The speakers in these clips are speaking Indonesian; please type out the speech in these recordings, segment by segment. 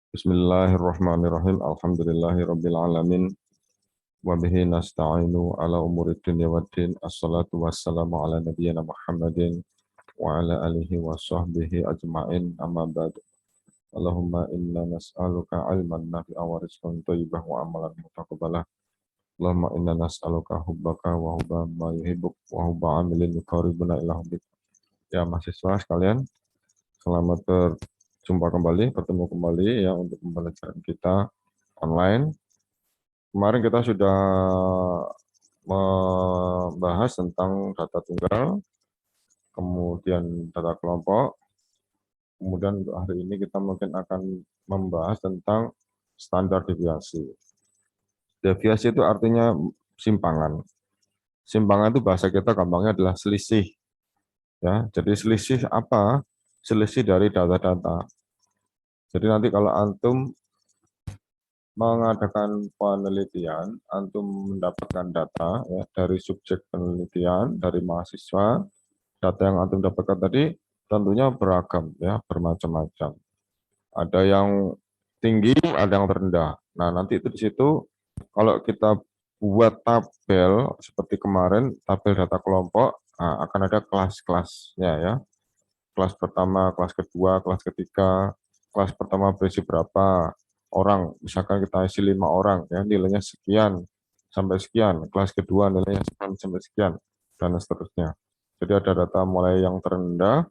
Bismillahirrahmanirrahim. Alhamdulillahirabbil alamin. Wa bihi nasta'inu ala umuri dunya waddin. Assalatu wassalamu ala nabiyyina Muhammadin wa ala alihi wa sahbihi ajma'in. Amma ba'du. Allahumma inna nas'aluka ilman nafi'a wa rizqan thayyibah wa amalan mutaqabbalah. Allahumma inna nas'aluka hubbaka wa hubba ma yuhibbuk wa hubba amilin yuqarribuna ila hubbik. Ya mahasiswa sekalian, selamat berjumpa kembali, bertemu kembali ya untuk pembelajaran kita online. Kemarin kita sudah membahas tentang data tunggal, kemudian data kelompok, kemudian untuk hari ini kita mungkin akan membahas tentang standar deviasi. Deviasi itu artinya simpangan. Simpangan itu bahasa kita gampangnya adalah selisih. Ya, jadi selisih apa? Selisih dari data-data. Jadi nanti kalau antum mengadakan penelitian, antum mendapatkan data ya, dari subjek penelitian, dari mahasiswa, data yang antum dapatkan tadi tentunya beragam ya, bermacam-macam. Ada yang tinggi, ada yang rendah. Nah, nanti itu di situ kalau kita buat tabel seperti kemarin, tabel data kelompok, nah, akan ada kelas-kelasnya ya. Kelas pertama, kelas kedua, kelas ketiga. Kelas pertama berisi berapa orang, misalkan kita isi 5 orang, ya nilainya sekian sampai sekian. Kelas kedua nilainya sekian sampai sekian, dan seterusnya. Jadi ada data mulai yang terendah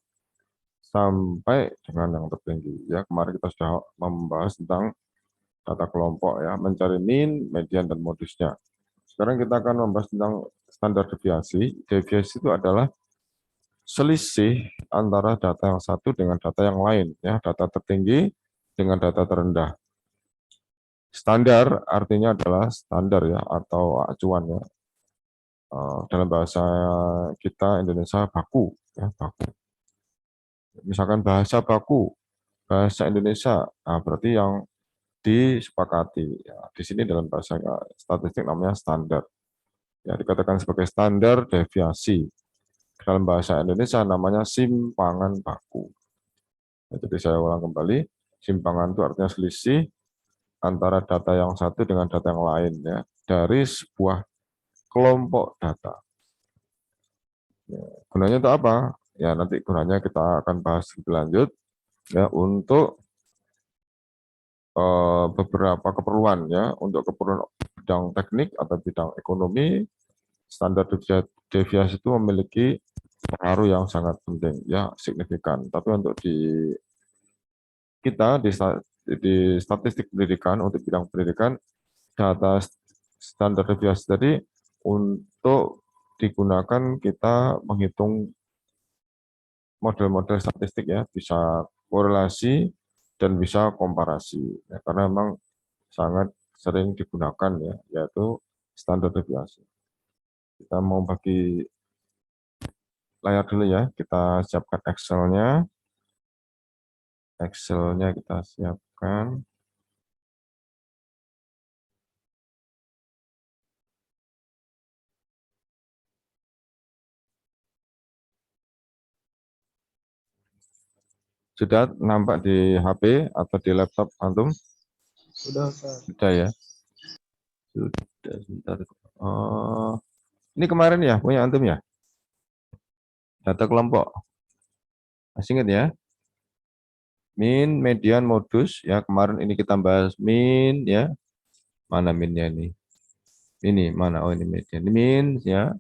sampai dengan yang tertinggi. Ya kemarin kita sudah membahas tentang data kelompok ya, mencari mean, median, dan modusnya. Sekarang kita akan membahas tentang standar deviasi. Deviasi itu adalah selisih antara data yang satu dengan data yang lain, ya, data tertinggi dengan data terendah. Standar artinya adalah standar ya atau acuan ya. Dalam bahasa kita Indonesia baku, ya, baku. Misalkan bahasa baku, bahasa Indonesia, nah, berarti yang disepakati. Ya, di sini dalam bahasa statistik namanya standar. Ya, dikatakan sebagai standar deviasi. Dalam bahasa Indonesia namanya simpangan baku. Nah, jadi saya ulang kembali, simpangan itu artinya selisih antara data yang satu dengan data yang lain ya dari sebuah kelompok data. Ya, gunanya untuk apa? Ya nanti gunanya kita akan bahas lebih lanjut ya untuk beberapa keperluan ya, untuk keperluan bidang teknik atau bidang ekonomi, standar deviasi itu memiliki pengaruh yang sangat penting ya, signifikan. Tapi untuk kita di statistik pendidikan, untuk bidang pendidikan, data standar deviasi tadi untuk digunakan kita menghitung model-model statistik ya, bisa korelasi dan bisa komparasi ya, karena memang sangat sering digunakan ya, yaitu standar deviasi. Kita mau bagi layar dulu ya, kita siapkan Excel-nya. Excel-nya kita siapkan. Sudah nampak di HP atau di laptop antum? Sudah, Ustaz. Sudah ya. Sudah, sebentar. Oh, ini kemarin ya, punya antum ya? Data kelompok. Masih ingat ya? Min, median, modus. Ya, kemarin ini kita bahas min ya. Mana minnya ini? Ini mana? Oh, ini median. Ini min ya.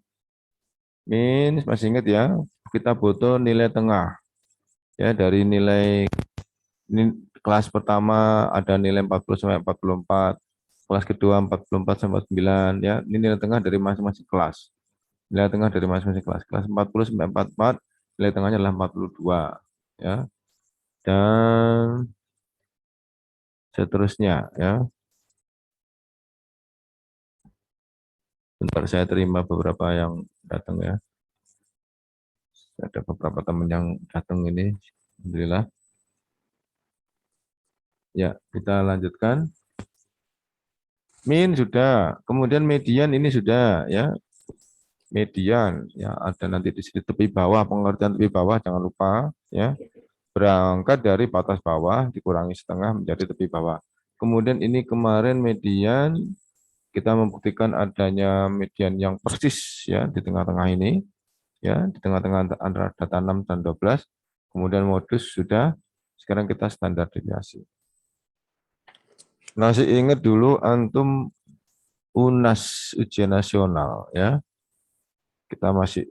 Min, masih ingat ya? Kita butuh nilai tengah. Ya, dari nilai ini kelas pertama ada nilai 40 sampai 44. Kelas kedua 44 sampai 9 ya. Ini nilai tengah dari masing-masing kelas. Nilai tengah dari masing-masing kelas. Kelas 40 sampai 44, nilai tengahnya adalah 42 ya. Dan seterusnya ya. Bentar saya terima beberapa yang datang ya. Ada beberapa teman yang datang ini. Alhamdulillah. Ya, kita lanjutkan. Min sudah, kemudian median ini sudah ya. Median ya, ada nanti di sini tepi bawah, pengertian tepi bawah jangan lupa ya. berangkat dari batas bawah dikurangi setengah menjadi tepi bawah. Kemudian ini kemarin median, kita membuktikan adanya median yang persis ya di tengah-tengah ini, ya di tengah-tengah antara data 6 dan 12. Kemudian modus sudah, sekarang kita standar deviasi. Masih ingat dulu antum UNAS ujian nasional ya. Kita masih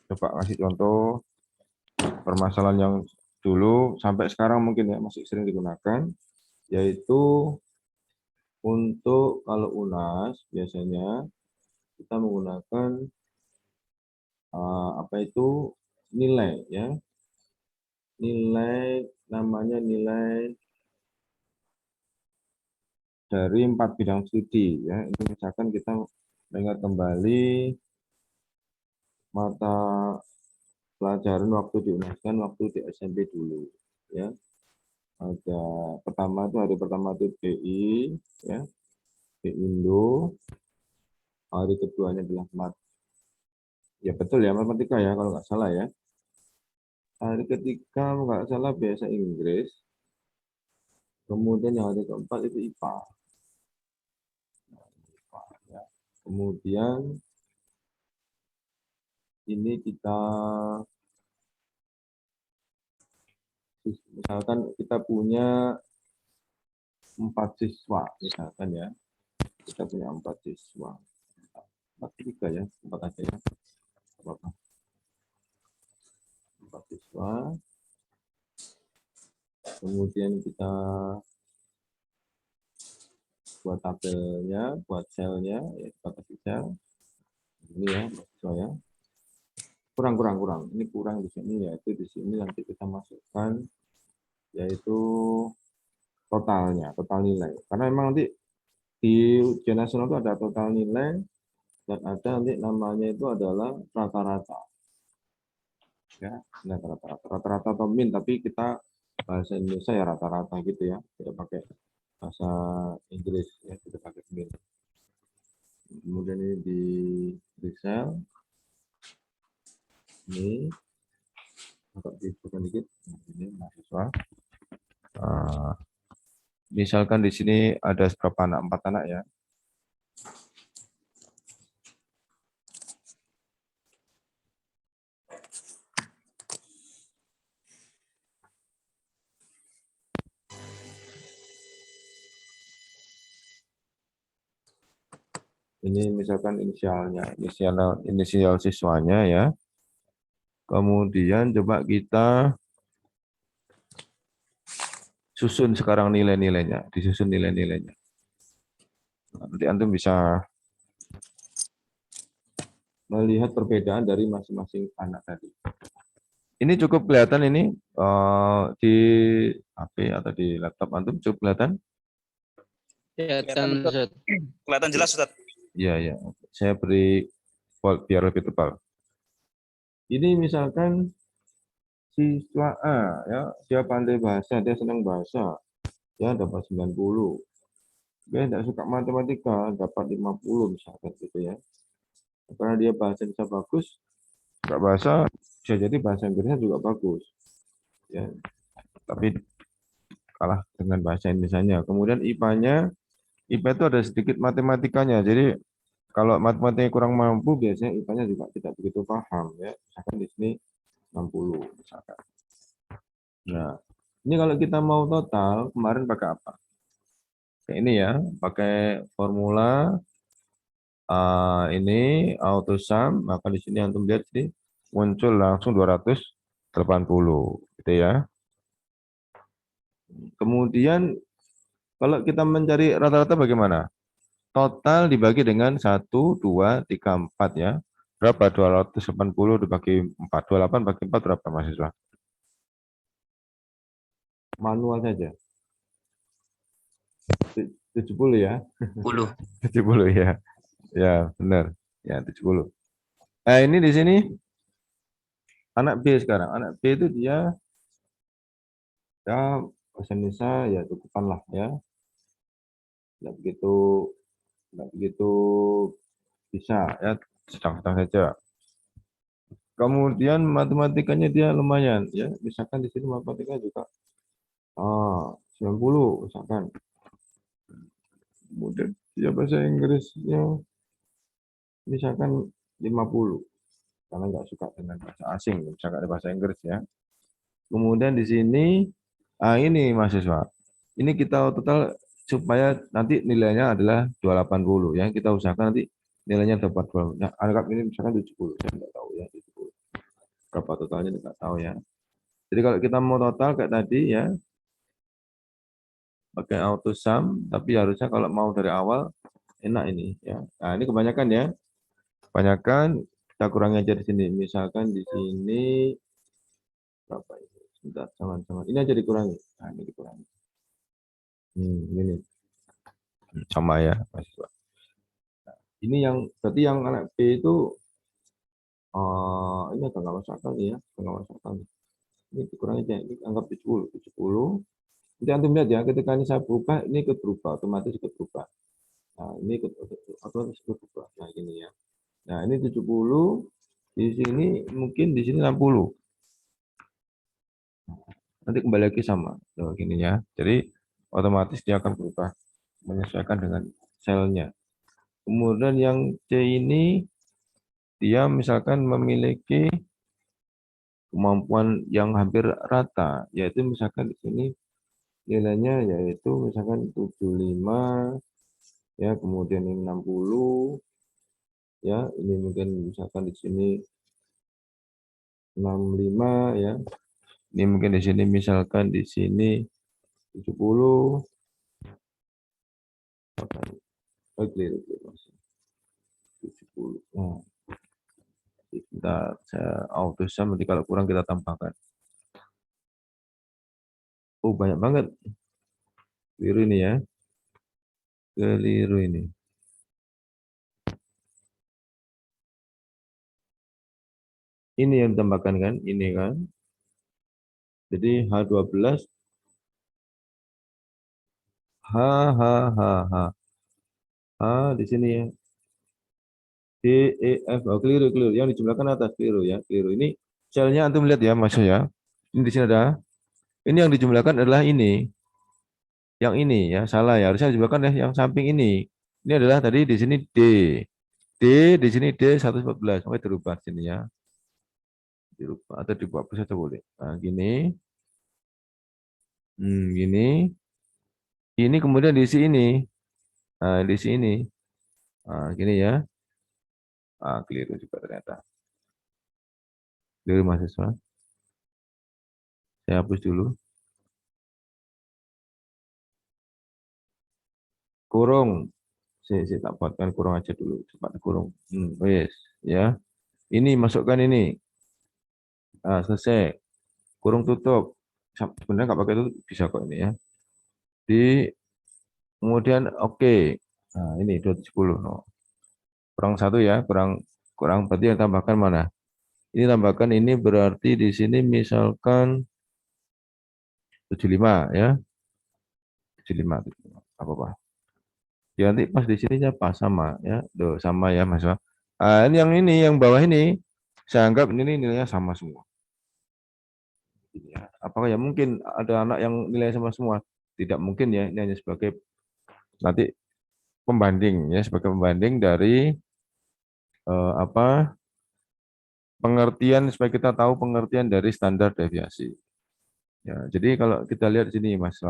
coba kasih contoh permasalahan yang dulu sampai sekarang mungkin ya masih sering digunakan, yaitu untuk kalau UNAS biasanya kita menggunakan apa itu nilai ya, nilai namanya nilai dari 4 bidang studi ya. Ini misalkan kita mengingat kembali mata pelajaran waktu di UNAS kan waktu di SMP dulu ya. Ada pertama itu hari pertama itu BI ya, BI Indo. Hari keduanya adalah ya betul ya matematika ya kalau nggak salah ya. Hari ketiga nggak salah bahasa Inggris. Kemudian yang hari keempat itu IPA. Ya. Kemudian ini kita misalkan kita punya 4 siswa misalkan ya, kita punya 4 siswa, 3 ya, 4 aja ya, 4 siswa. Kemudian kita buat tabelnya, buat selnya, ya kita kasih sel ini ya, mahasiswa ya. Kurang. Ini kurang di sini, yaitu di sini nanti kita masukkan yaitu totalnya, total nilai. Karena memang nanti di ujian nasional itu ada total nilai dan ada nanti namanya itu adalah rata-rata. Ya, rata-rata atau min, tapi kita bahasa Indonesia ya rata-rata gitu ya, tidak pakai bahasa Inggris ya, tidak pakai min. Kemudian ini di sel ini agak dibutuhkan dikit. Ini mahasiswa. Misalkan di sini ada berapa anak? 4 anak ya. Ini misalkan inisialnya, inisial siswanya ya. Kemudian coba kita susun sekarang nilai-nilainya, disusun nilai-nilainya. Nanti antum bisa melihat perbedaan dari masing-masing anak tadi. Ini cukup kelihatan ini di HP atau di laptop antum cukup kelihatan? Kelihatan, Ustaz. Kelihatan jelas, Ustaz. Iya. Saya beri font biar lebih tebal. Ini misalkan siswa A ya, dia pandai bahasa, dia senang bahasa. Ya dapat 90. Dia tidak suka matematika, dapat 50 misalkan gitu ya. Karena dia bahasa bisa bagus, nggak bahasa, bisa jadi bahasa Inggrisnya juga bagus. Ya, tapi kalah dengan bahasa Indonesianya. Kemudian IPA-nya, IPA itu ada sedikit matematikanya. Jadi kalau matematikanya kurang mampu, biasanya IPA-nya juga tidak begitu paham ya. Misalkan di sini 60 misalkan. Nah, ini kalau kita mau total, kemarin pakai apa? Kayak ini ya, pakai formula ini auto sum, maka di sini antum lihat sih muncul langsung 280 gitu ya. Kemudian kalau kita mencari rata-rata bagaimana? Total dibagi dengan 1, 2, 3, 4 ya. Berapa? 280 dibagi 4. 28 bagi 4 berapa mahasiswa? Manual saja. 70 ya. 10. 70 ya. Ya, benar. Ya, 70. Nah, ini di sini anak B sekarang. Anak B itu dia ya bahasa Indonesia ya cukupan lah ya. Nggak begitu bisa ya, sedang-sedang saja. Kemudian matematikanya dia lumayan ya. Misalkan di sini matematika juga 90 misalkan. Kemudian dia bahasa Inggrisnya misalkan 50 karena nggak suka dengan bahasa asing, misalkan ada bahasa Inggris ya. Kemudian di sini, ini mahasiswa, ini kita total supaya nanti nilainya adalah 280 ya. Kita usahakan nanti nilainya dapat 20. Nah, anggap ini misalkan 70, saya tidak tahu ya 70. Berapa totalnya tidak tahu ya. Jadi kalau kita mau total kayak tadi ya, pakai auto sum, tapi harusnya kalau mau dari awal enak ini ya. Nah, ini kebanyakan ya. Kebanyakan kita kurangi aja di sini. Misalkan di sini berapa ini? Sebentar, sama-sama. Ini aja dikurangi. Nah, ini dikurangi. Ini sama ya, mahasiswa. Ini yang berarti yang anak B itu ini agak nggak masuk akal nih ya, nggak masuk akal. Ini dikurangi aja. Ini anggap 70, 70. Nanti antum lihat ya, ketika ini saya berubah, ini ikut berubah, otomatis ikut berubah. Nah, ini ikut otomatis ikut berubah. Nah, gini ya. Nah, ini 70, di sini mungkin di sini 60. Nanti kembali lagi sama. Tuh, gini ya. Jadi otomatis dia akan berubah menyesuaikan dengan selnya. Kemudian yang C ini dia misalkan memiliki kemampuan yang hampir rata, yaitu misalkan di sini nilainya yaitu misalkan 75 ya, kemudian ini 60 ya, ini mungkin misalkan di sini 65 ya. Ini mungkin di sini misalkan di sini 70. Keliru, 70. Nah, kita auto sum, nanti kalau kurang kita tambahkan. Oh, banyak banget. Keliru ini ya. Keliru ini. Ini yang ditambahkan kan? Ini kan. Jadi H12 H H H H H di sini ya. D E F. Oh, keliru, keliru. Yang dijumlahkan atas, keliru ya, keliru. Ini selnya antum lihat ya, Mas ya. Ini di sini ada. Ini yang dijumlahkan adalah ini. Yang ini ya, salah ya. Harusnya dijumlahkan ya yang samping ini. Ini adalah tadi di sini D. D di sini D 114. Sampai dirubah sini ya. Dirubah atau dibuat saja boleh. Nah, gini. Gini. Ini kemudian diisi ini. Nah, diisi ini. Nah, gini ya. Keliru juga ternyata. Keliru mahasiswa. Saya hapus dulu. Kurung. Saya tak buatkan kurung aja dulu. Cepat kurung. Wes, ya. Ini masukkan ini. Selesai. Kurung tutup. Sebenarnya nggak pakai tutup bisa kok ini ya. Di kemudian oke. Nah, ini 270. No. Kurang satu ya, kurang kurang berarti yang tambahkan mana? Ini tambahkan ini berarti di sini misalkan 75 ya. 75 apa-apa. Ya nanti pas di sininya pas sama ya. Duh, sama ya Mas. Ini yang bawah ini saya anggap ini nilainya sama semua. Ya. Apakah ya mungkin ada anak yang nilainya sama semua? Tidak mungkin ya. Ini hanya sebagai nanti pembanding ya, sebagai pembanding dari apa pengertian supaya kita tahu pengertian dari standar deviasi. Ya, jadi kalau kita lihat di sini Mas,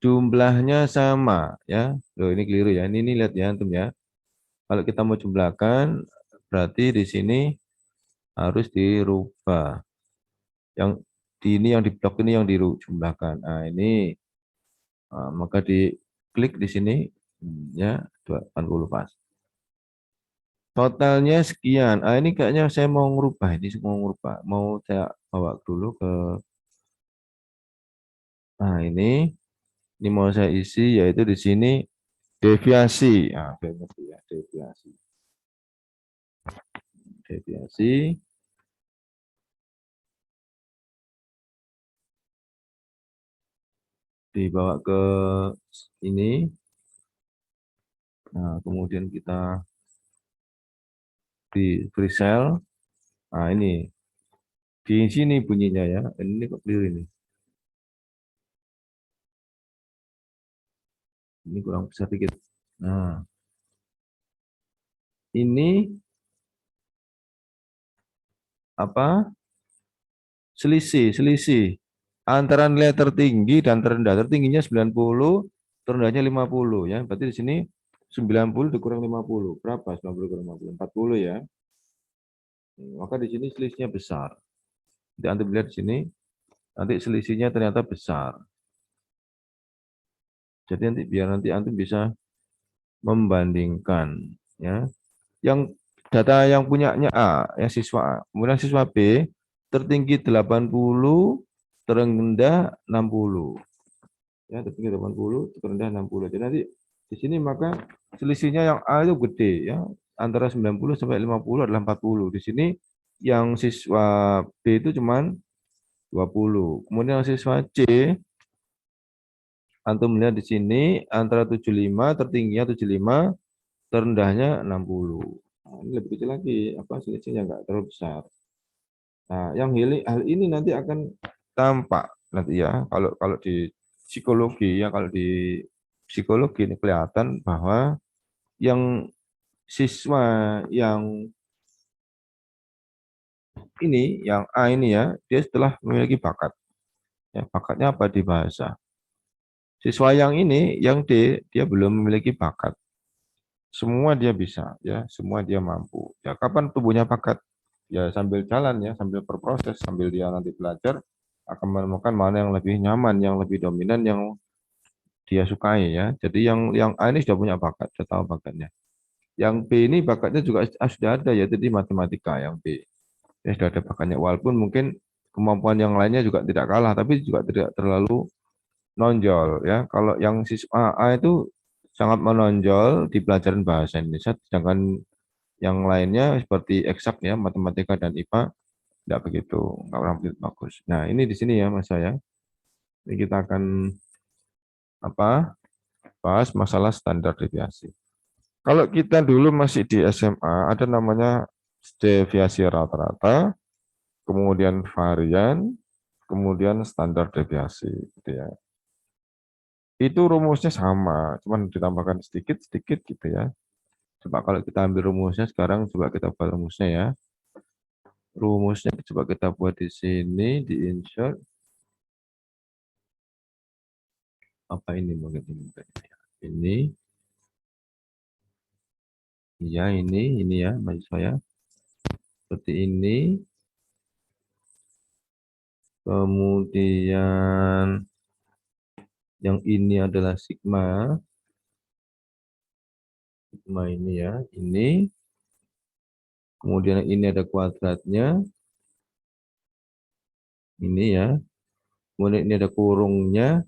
jumlahnya sama ya. Loh, ini keliru ya. Ini lihat ya antum ya. Kalau kita mau jumlahkan berarti di sini harus dirubah. Yang di ini yang di blok ini yang dijumlahkan. Nah, ini maka diklik di sini ya 80 pas. Totalnya sekian. Ini kayaknya saya mau ngerubah ini, mau ngerubah. Mau saya bawa dulu ke ini mau saya isi yaitu di sini deviasi. Ngerti ya, deviasi. Deviasi dibawa ke ini. Nah, kemudian kita di free cell. Nah, ini di sini bunyinya ya. Ini kok clear ini. Ini kurang besar dikit. Nah, ini apa? Selisih antara nilai tertinggi dan terendah. Tertingginya 90, terendahnya 50 ya. Berarti di sini 90 dikurang 50. Berapa 90 kurang 50? 40 ya. Maka di sini selisihnya besar. Jadi Anda lihat di sini, nanti selisihnya ternyata besar. Jadi nanti biar nanti Anda bisa membandingkan ya. Yang data yang punyanya A, yang siswa A. Kemudian siswa B tertinggi 80, terendah 60. Ya, tertinggi 80, terendah 60. Jadi nanti di sini maka selisihnya yang A itu gede ya. Antara 90 sampai 50 adalah 40. Di sini yang siswa B itu cuman 20. Kemudian yang siswa C, antum melihat di sini antara 75, tertingginya 75, terendahnya 60. Nah, ini lebih kecil lagi, apa selisihnya enggak terlalu besar. Nah, yang hal ini nanti akan tampak nanti ya, kalau di psikologi ya, kalau di psikologi ini kelihatan bahwa yang siswa yang ini, yang A ini ya, dia setelah memiliki bakat. Ya, bakatnya apa di bahasa. Siswa yang ini, yang D, dia belum memiliki bakat. Semua dia bisa, ya, semua dia mampu. Ya, kapan tubuhnya bakat? Ya, sambil jalan ya, sambil berproses, sambil dia nanti belajar, akan menemukan mana yang lebih nyaman, yang lebih dominan, yang dia sukai ya. Jadi yang A ini sudah punya bakat, sudah tahu bakatnya. Yang B ini bakatnya juga sudah ada, yaitu di matematika yang B. Ya, sudah ada bakatnya, walaupun mungkin kemampuan yang lainnya juga tidak kalah, tapi juga tidak terlalu nonjol ya. Kalau yang siswa A itu sangat menonjol di pelajaran bahasa Indonesia, sedangkan yang lainnya seperti eksak ya, matematika dan IPA tidak begitu, nggak orang begitu bagus. Nah, ini di sini ya Mas saya. Ini kita akan apa? Bahas masalah standar deviasi. Kalau kita dulu masih di SMA, ada namanya deviasi rata-rata, kemudian varian, kemudian standar deviasi gitu ya. Itu rumusnya sama, cuman ditambahkan sedikit-sedikit gitu ya. Coba kalau kita ambil rumusnya sekarang, coba kita buat rumusnya ya. Rumusnya coba kita buat di sini, di insert. Apa ini mungkin ini? Ini, ya ini ya, maksud saya. Seperti ini. Kemudian yang ini adalah sigma. Sigma ini ya, ini. Kemudian ini ada kuadratnya. Ini ya. Kemudian ini ada kurungnya.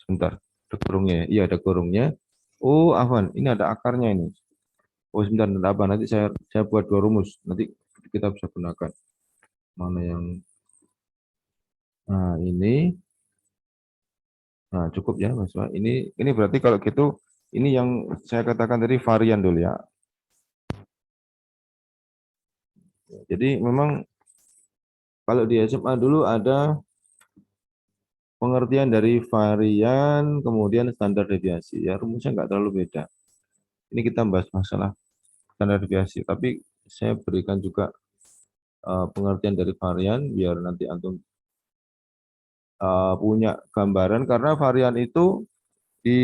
Sebentar. Ada kurungnya. Iya, ada kurungnya. Oh, Afwan, ini ada akarnya ini. Oh, sebentar, apa? Nanti saya buat dua rumus. Nanti kita bisa gunakan. Mana yang nah, ini. Nah, cukup ya, Mas. Ini berarti kalau gitu ini yang saya katakan tadi varian dulu ya. Jadi memang kalau di SMA dulu ada pengertian dari varian, kemudian standar deviasi. Ya, rumusnya nggak terlalu beda. Ini kita bahas masalah standar deviasi, tapi saya berikan juga pengertian dari varian, biar nanti antum punya gambaran, karena varian itu di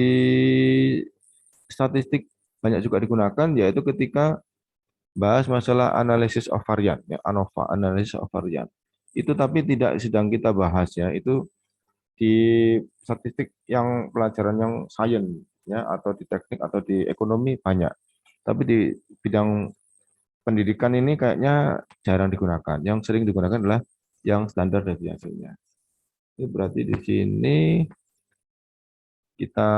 statistik banyak juga digunakan, yaitu ketika bahas masalah analisis of varian, ya, ANOVA, analisis of varian. Itu tapi tidak sedang kita bahas ya, itu di statistik yang pelajaran yang sains ya, atau di teknik atau di ekonomi banyak. Tapi di bidang pendidikan ini kayaknya jarang digunakan. Yang sering digunakan adalah yang standar deviasinya. Ini berarti di sini kita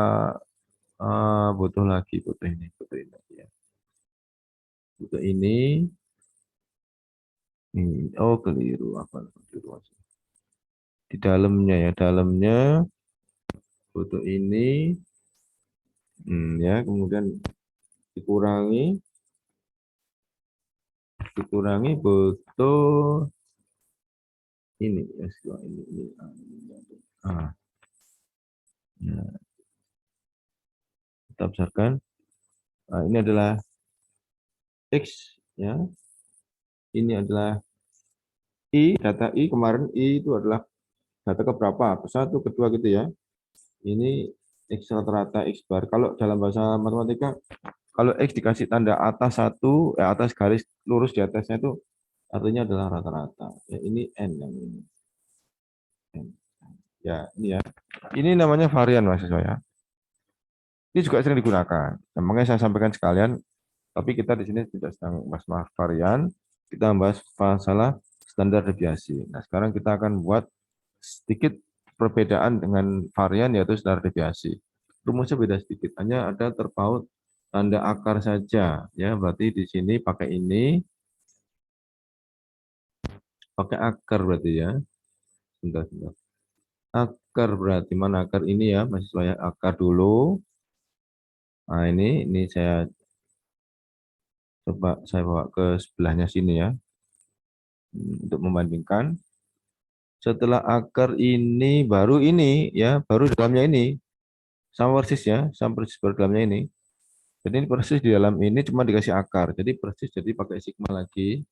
butuh ini ya. Butuh ini. Oh, keliru apa? Keliru. Di dalamnya ya, dalamnya butuh ini, ya, kemudian dikurangi dikurangi butuh ini S2 ini. Ah, ya, kita besarkan. Nah, ini adalah X ya. Ini adalah I, data I kemarin I itu adalah data keberapa? Ke satu, kedua gitu ya. Ini X rata-rata X bar. Kalau dalam bahasa matematika, kalau X dikasih tanda atas satu, atas garis lurus di atasnya itu artinya adalah rata-rata. Ya, ini N yang ini. N. Ya, ini ya. Ini namanya varian mahasiswa ya. Ini juga sering digunakan. Nah, makanya saya sampaikan sekalian, tapi kita di sini tidak sedang membahas varian, kita membahas masalah standar deviasi. Nah, sekarang kita akan buat sedikit perbedaan dengan varian yaitu standar deviasi. Rumusnya beda sedikit, hanya ada terpaut tanda akar saja ya. Berarti di sini pakai ini, pakai akar berarti ya. Sebentar, sebentar. Akar berarti mana akar ini ya, mahasiswa ya. Akar dulu. Nah, ini saya coba saya bawa ke sebelahnya sini ya untuk membandingkan. Setelah akar ini baru ini ya, baru dalamnya ini sama persis ya, sama persis baru dalamnya ini. Jadi ini persis di dalam ini cuma dikasih akar. Jadi persis jadi pakai sigma lagi.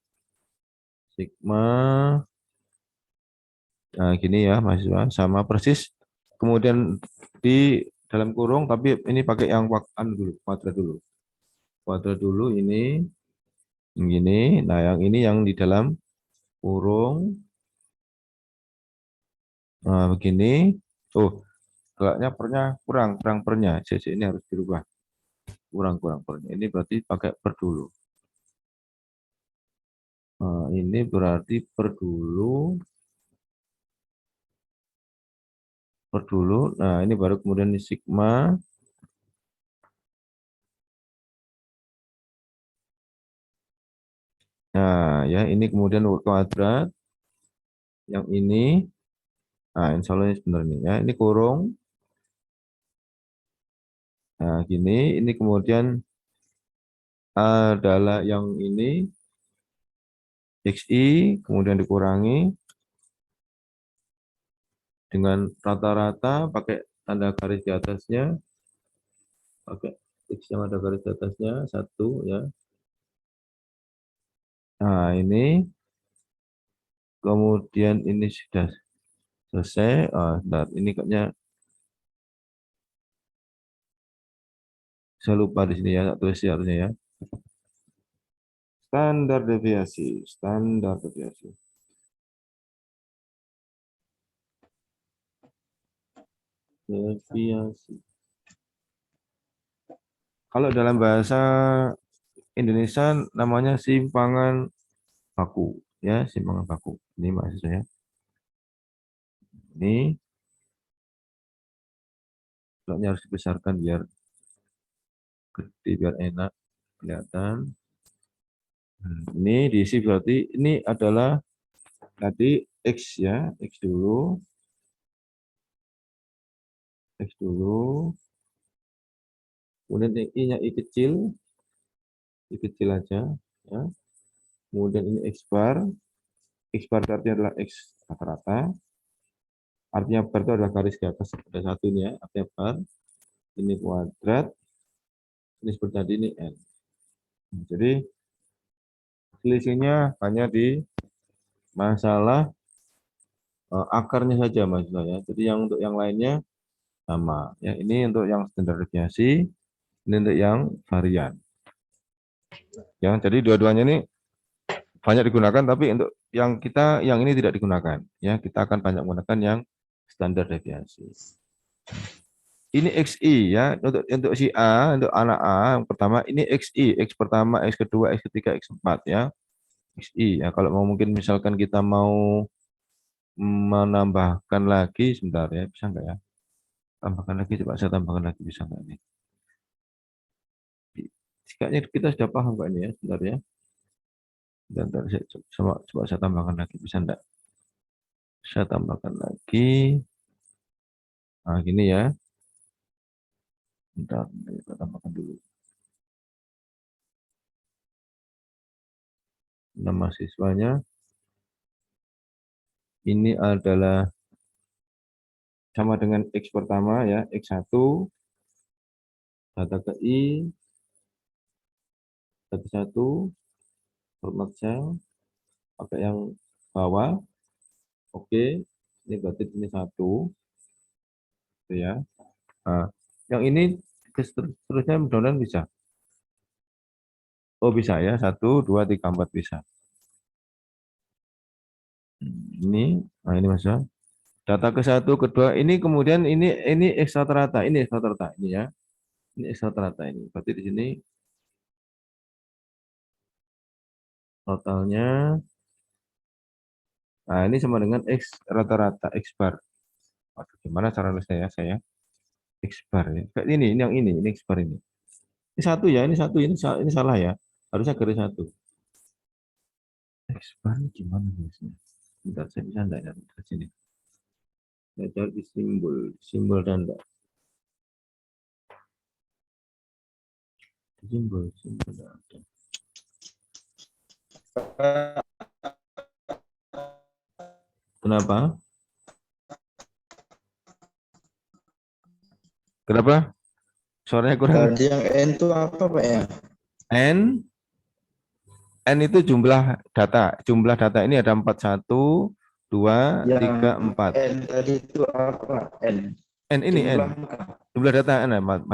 Sigma nah gini ya mahasiswa sama persis. Kemudian di dalam kurung tapi ini pakai yang dulu, kuadrat dulu. Kuadrat dulu ini gini. Nah, yang ini yang di dalam kurung nah, begini. Oh, gelaknya pernya kurang pernya. Jadi ini harus dirubah. Kurang pernya. Ini berarti pakai per dulu. Nah, ini berarti per dulu. Nah, ini baru kemudian di sigma. Nah, ya ini kemudian kuadrat. Yang ini, nah insya Allah ini sebenarnya ya. Ini kurung. Nah, gini. Ini kemudian adalah yang ini XI, kemudian dikurangi dengan rata-rata pakai tanda garis di atasnya. Pakai X yang ada garis di atasnya, satu ya. Nah, ini. Kemudian ini sudah selesai. Bentar, ini kayaknya saya lupa di sini ya, tulis ya harusnya ya. Standar deviasi, standar deviasi. Deviasi. Kalau dalam bahasa Indonesia namanya simpangan baku, ya simpangan baku. Ini maksudnya. Ini bloknya harus dibesarkan biar gede, biar enak kelihatan. Ini diisi berarti ini adalah tadi X ya, X dulu. X dulu. Kemudian I-nya I kecil aja. Ya. Kemudian ini X bar artinya adalah X rata-rata. Artinya bar itu adalah garis di atas ada satu ini ya, artinya bar. Ini kuadrat, ini seperti tadi ini N. Jadi selisihnya hanya di masalah akarnya saja Mas ya. Jadi yang untuk yang lainnya sama. Ya, ini untuk yang standar deviasi, ini untuk yang varian. Ya, jadi dua-duanya ini banyak digunakan, tapi untuk yang ini tidak digunakan. Ya, kita akan banyak menggunakan yang standar deviasi. Ini XI ya, untuk si A, untuk anak A yang pertama ini XI, X pertama, X kedua, X ketiga, X4 ya. XI ya, kalau mau mungkin misalkan kita mau menambahkan lagi sebentar ya, bisa enggak ya? Tambahkan lagi, coba saya tambahkan lagi, bisa enggak ini? Kayaknya kita sudah paham Pak ini ya, sebentar ya. Dan saya coba saya tambahkan lagi, bisa enggak? Saya tambahkan lagi. Nah, gini ya. Bentar, kita tambahkan dulu. Nama siswanya ini adalah sama dengan X pertama ya, X1, data ke I, satu satu, format cell, pakai yang bawah, oke, ini berarti ini satu, gitu ya. Nah, yang ini seterusnya mudah-mudahan bisa. Oh bisa ya, 1, 2, 3, 4 bisa. Ini, nah ini mas ya. Data ke satu, kedua, ini kemudian ini X rata-rata, ini X rata-rata, ini ya. Ini X rata-rata ini. Berarti di sini totalnya, nah ini sama dengan X rata-rata, X bar. Waduh, gimana cara nulisnya ya saya? X bar ya. Kayak ini yang ini X bar ini. Ini satu ya, ini salah ya. Harusnya garis satu. X bar ini gimana nulisnya? Bentar, saya bisa enggak ya di sini. Saya cari simbol tanda. Simbol tanda. Kenapa? Kenapa? Suaranya kurang. Tadi yang N itu apa Pak ya? N itu jumlah data ini ada 4, 1, 2, Yang 3, 4. N tadi itu apa? N. N ini Jumlah N. Jumlah data N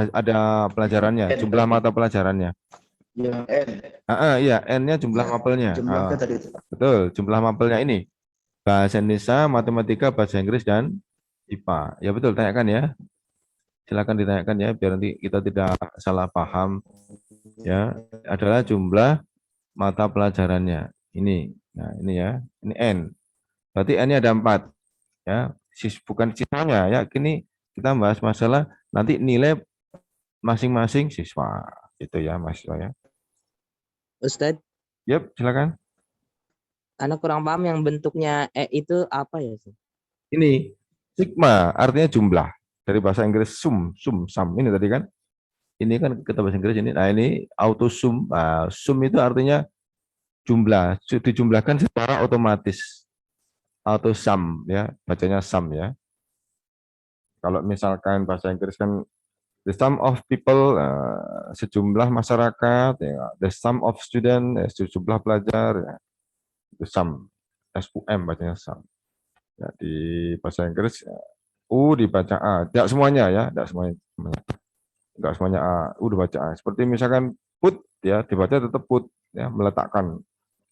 ada pelajarannya, N jumlah tadi. mata pelajarannya. Yang N. Iya, N-nya jumlah mapelnya. Jumlahnya tadi itu Pak. Betul, jumlah mapelnya ini. Bahasa Indonesia, matematika, bahasa Inggris, dan IPA. Ya betul, tanyakan ya. Silakan ditanyakan ya, biar nanti kita tidak salah paham. Ya, adalah jumlah mata pelajarannya. Ini, nah ini ya, ini N. Berarti N-nya ada 4. Ya, bukan siswanya ya. Kini kita bahas masalah nanti nilai masing-masing siswa. Itu ya, mahasiswa ya. Ustadz, Yap, silakan. anak kurang paham yang bentuknya itu apa ya? Ini sigma artinya jumlah dari bahasa Inggris sum ini tadi kan. Ini kan kita bahasa Inggris ini. Nah, ini auto sum. Sum itu artinya jumlah, dijumlahkan secara otomatis. Auto sum ya, bacanya sum ya. Kalau misalkan bahasa Inggris kan the sum of people, sejumlah masyarakat, ya. The sum of student, sejumlah pelajar, ya. The sum, SUM bacanya sum. Ya, di bahasa Inggris ya, U dibaca A, tidak semuanya ya, tidak semuanya, tidak semuanya A, U dibaca A. Seperti misalkan put ya, dibaca tetap put ya, meletakkan.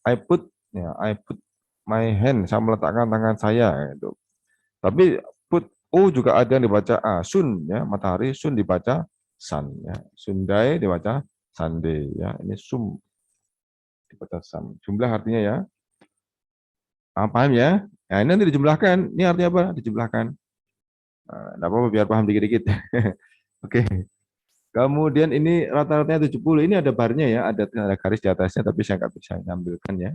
I put my hand, saya meletakkan tangan saya itu. Tapi put U juga ada yang dibaca A, sun ya, matahari, sun dibaca sun ya. Sundai dibaca Sunday ya. Ini sum dibaca sun. Jumlah artinya ya. Paham ya? Nah, ini nanti dijumlahkan. Ini artinya apa? Dijumlahkan. Nah, apa-apa biar paham dikit-dikit. Oke. Kemudian ini rata-ratanya 70. Ini ada barnya ya, ada garis di atasnya tapi saya nggak bisa ngambilkan ya.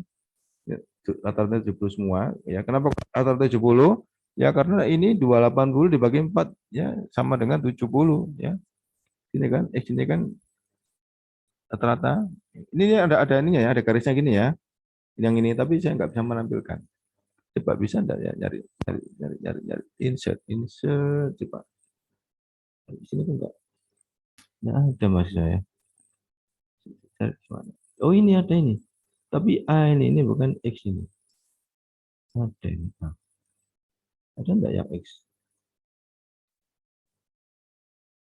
Ya, rata-rata 70 semua ya. Kenapa rata-rata 70? Ya karena ini 280 dibagi 4 ya sama dengan 70 ya. Ini kan X ini kan rata-rata. Ini ada ininya ya, ada garisnya gini ya. Yang ini tapi saya nggak bisa menampilkan. Coba bisa enggak ya nyari insert coba. Di sini kan enggak. Nah, ada Mas saya. Oh, ini ada ini. Tapi A ini bukan X ini. Ada ini. Ada enggak yang X?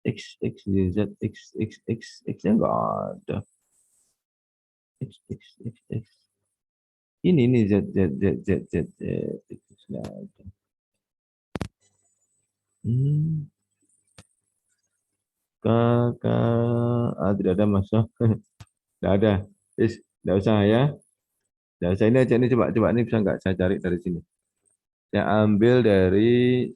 X, Z, X-nya enggak ada. X. Ini Z, X enggak ada. Tidak ada Mas. Tidak ada. Tidak usah ya. Tidak usah ini aja ini coba ini bisa enggak saya cari dari sini. Saya ambil dari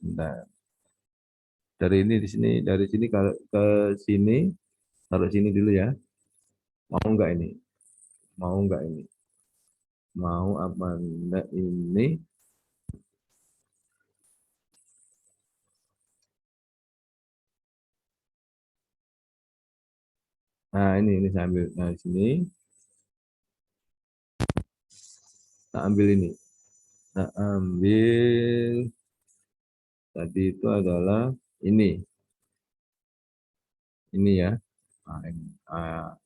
dari ini di sini dari sini ke sini taruh sini dulu ya. Mau enggak ini? Mau enggak ini? Mau apa enggak ini? Nah, ini saya ambil. Nah, di sini. Nah, ambil ini. Nah, ambil tadi itu adalah ini. Ini ya. Nah, ini.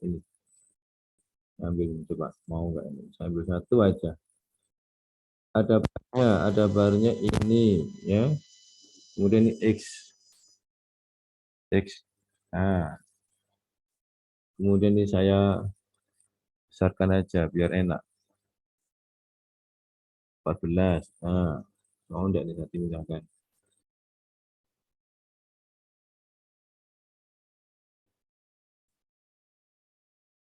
Ini. Ambil ini, coba. Mau nggak ini? Saya ambil satu aja. Ada barnya ini ya. Kemudian ini X. X. Nah, kemudian ini saya besarkan aja biar enak. 14. Nah, mau enggak nih nanti misalkan.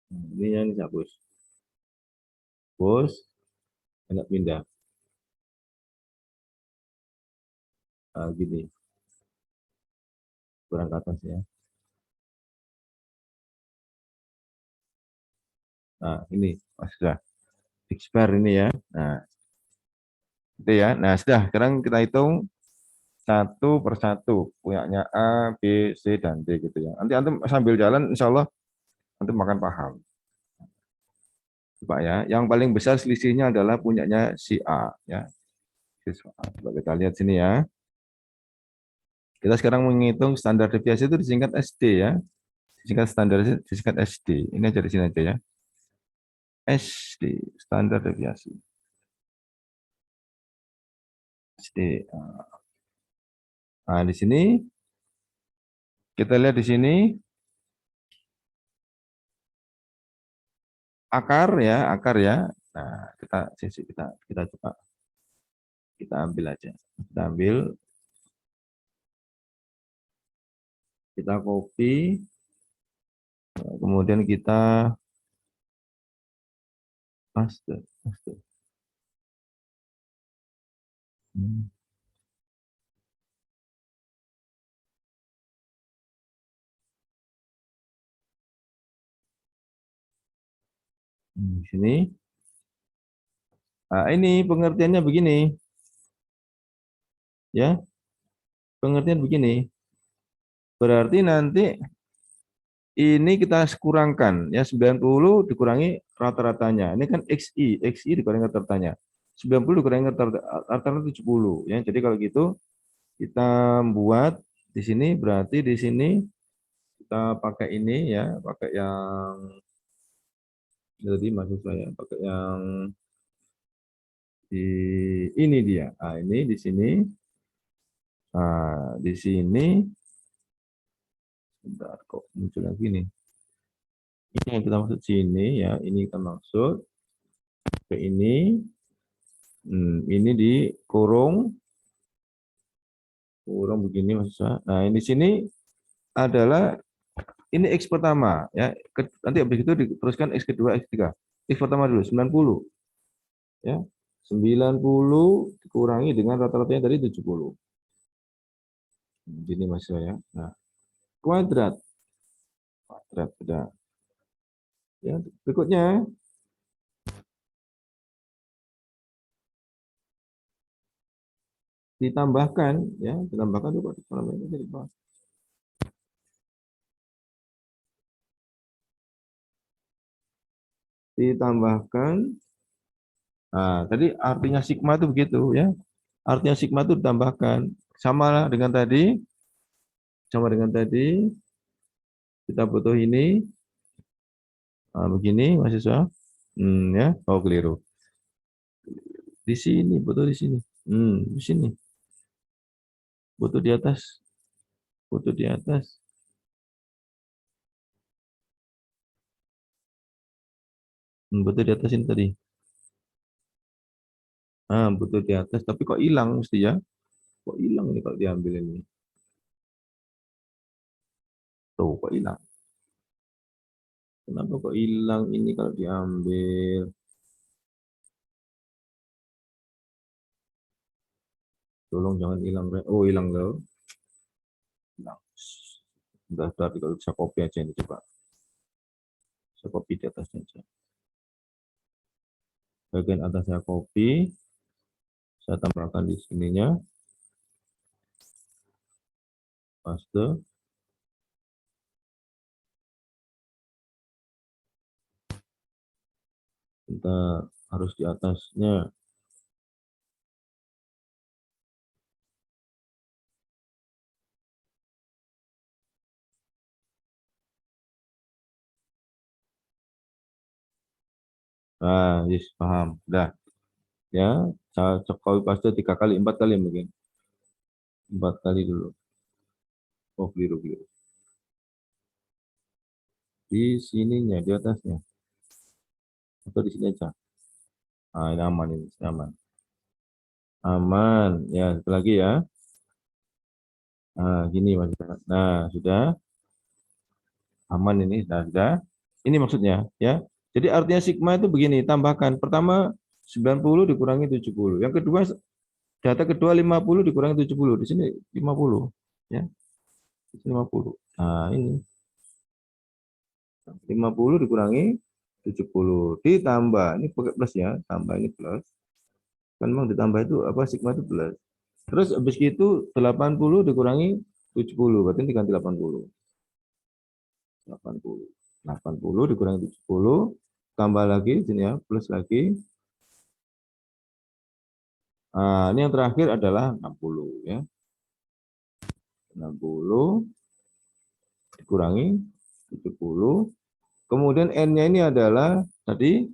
Ini yang dihapus. Bos, enak pindah. Nah, gini, kurang ke atas ya. Nah, ini, sudah. Expire ini ya. Nah, itu ya. Nah, sudah. Sekarang kita hitung satu per satu. Punyanya A, B, C, dan D gitu ya. Nanti antum sambil jalan, insya Allah antum makan paham. Coba ya. Yang paling besar selisihnya adalah punyanya si A ya. Siswa A. Coba kita lihat sini ya. Kita sekarang menghitung standar deviasi itu disingkat SD ya. Disingkat standar disingkat SD. Ini aja di sini aja ya. SD standar deviasi. SD. Nah, di sini kita lihat di sini akar ya. Nah, kita coba kita ambil aja. Kita ambil, kita copy, kemudian kita paste. Hmm. Di sini. Nah, ini pengertiannya begini. Ya, pengertian begini. Berarti nanti ini kita kurangkan ya 90 dikurangi rata-ratanya. Ini kan XI dikurangi rata-ratanya. 90 dikurangi rata-rata 70 ya. Jadi kalau gitu kita buat di sini berarti di sini kita pakai ini ya, pakai yang jadi maksud saya pakai yang di ini dia. Nah, ini di sini. Nah, di sini bentar kok muncul lagi nih. Ini yang kita maksud sini ya, ini kita maksud ke ini. Ini dikurung begini maksud saya. Nah, ini sini adalah ini X pertama ya. Nanti habis itu diteruskan X kedua, X ketiga. X pertama dulu 90 ya. 90 dikurangi dengan rata-ratanya tadi 70. Gini maksud saya. Nah, kuadrat sudah. Ya, berikutnya ditambahkan ya, ditambahkan itu namanya jadi ditambahkan. Nah, tadi artinya sigma itu begitu ya. Artinya sigma itu ditambahkan sama dengan tadi, kita butuh ini. Nah, begini mahasiswa. Ya, oh keliru. Di sini, butuh di sini. Di sini. Butuh di atas. Butuh di atas. Butuh di atas ini tadi. Butuh di atas, tapi kok hilang mesti ya? Kok hilang ini kalau diambil ini? Tuh, kok hilang? Kenapa kok hilang ini kalau diambil? Tolong jangan hilang. Oh, hilang loh. Hilang. Udah, kalau bisa copy aja ini coba. Saya copy di atasnya aja. Bagian atas saya copy. Saya tambahkan di sininya. Paste. Kita harus di atasnya. Nah, yes, paham. Dah, ya. Saya copy paste 3 kali, 4 kali mungkin. 4 kali dulu. Oh, keliru. Di sininya, di atasnya. Atau di sini aja. Ah, ini aman ini, aman. Aman. Ya, satu lagi ya. Nah, gini maksudnya. Nah, sudah aman ini, sudah. Ini maksudnya, ya. Jadi artinya sigma itu begini, tambahkan. Pertama 90 dikurangi 70. Yang kedua data kedua 50 dikurangi 70. Di sini 50, ya. Di sini 50. Nah, ini 50 dikurangi 70 ditambah ini pakai plus ya, tambah ini plus. Kan memang ditambah itu apa sigma itu plus. Terus habis itu 80 dikurangi 70, berarti diganti 80. 80. 80 dikurangi 70, tambah lagi sini ya, plus lagi. Nah, ini yang terakhir adalah 60 ya. 60 dikurangi 70. Kemudian N-nya ini adalah tadi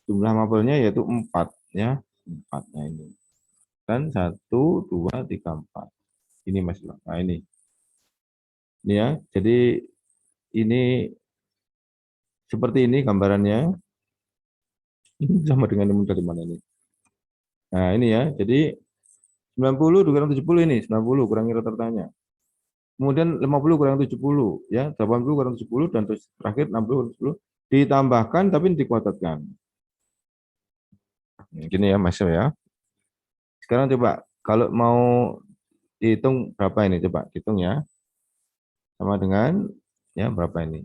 jumlah mapelnya yaitu 4 ya. 4-nya ini. Kan 1, 2, 3, 4. Ini Mas. Nah, ini. Ini ya. Jadi ini seperti ini gambarannya. Ini sama dengan yang dari mana ini? Nah, ini ya. Jadi 90 dikurang 70 ini, 90 kurangi rata-ratanya. Kemudian 50 kurang 70 ya, 80 kurang 70 dan terus terakhir 60 kurang 70 ditambahkan tapi dikuadratkan. Gini ya Mas ya. Sekarang coba kalau mau dihitung berapa ini coba hitung ya. Sama dengan ya berapa ini?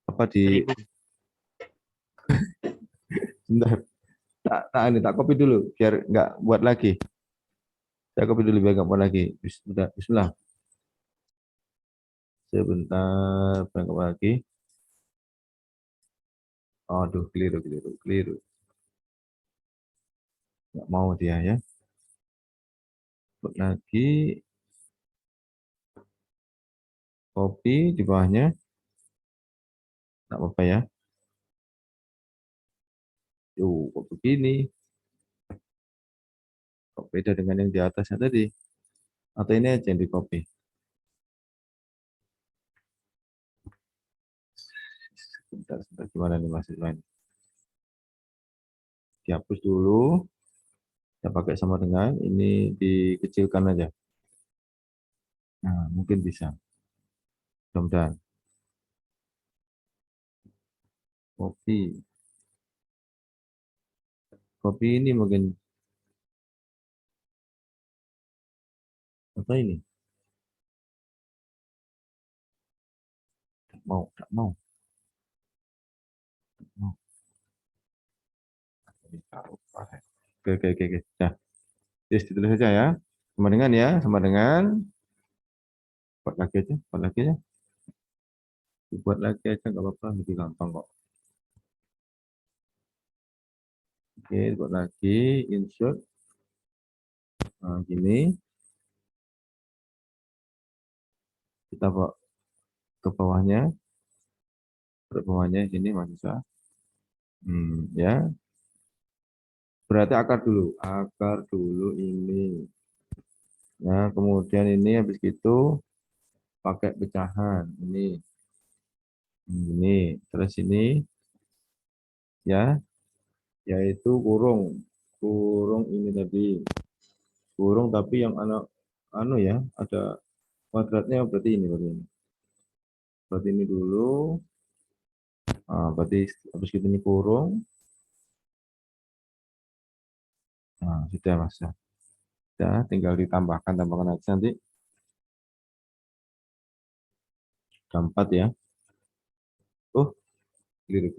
Apa di 1000. sebentar. Tak copy dulu biar nggak buat lagi. Saya copy dulu biar nggak buat lagi. Bismillah. Sebentar, biar nggak buat lagi. Aduh, keliru. Nggak mau dia ya. Buat lagi, copy di bawahnya. Nggak apa-apa ya. Kok begini? Kok beda dengan yang di atasnya tadi? Atau ini aja yang di copy? Sebentar, gimana nih mahasiswa ini? Dihapus dulu. Saya pakai sama dengan ini dikecilkan aja. Nah, mungkin bisa. Mudah-mudahan. Copy. Copy ini mungkin. Apa ini? Tak mau. Oke. Nah, just ditulis saja ya. Sama dengan ya, sama dengan. Buat lagi aja. Buat lagi aja nggak apa-apa, lebih gampang kok. Oke, buat lagi, insert. Nah, gini. Kita bawa ke bawahnya. Ke bawahnya sini mahasiswa. Ya. Berarti akar dulu ini. Nah, kemudian ini habis itu pakai pecahan ini, terus ini ya, yaitu kurung ini tadi, kurung tapi yang anu ya, ada kuadratnya berarti ini dulu, berarti habis itu ini kurung, nah sudah Mas ya, sudah tinggal tambahkan aja nanti, 4 ya, oh keliru.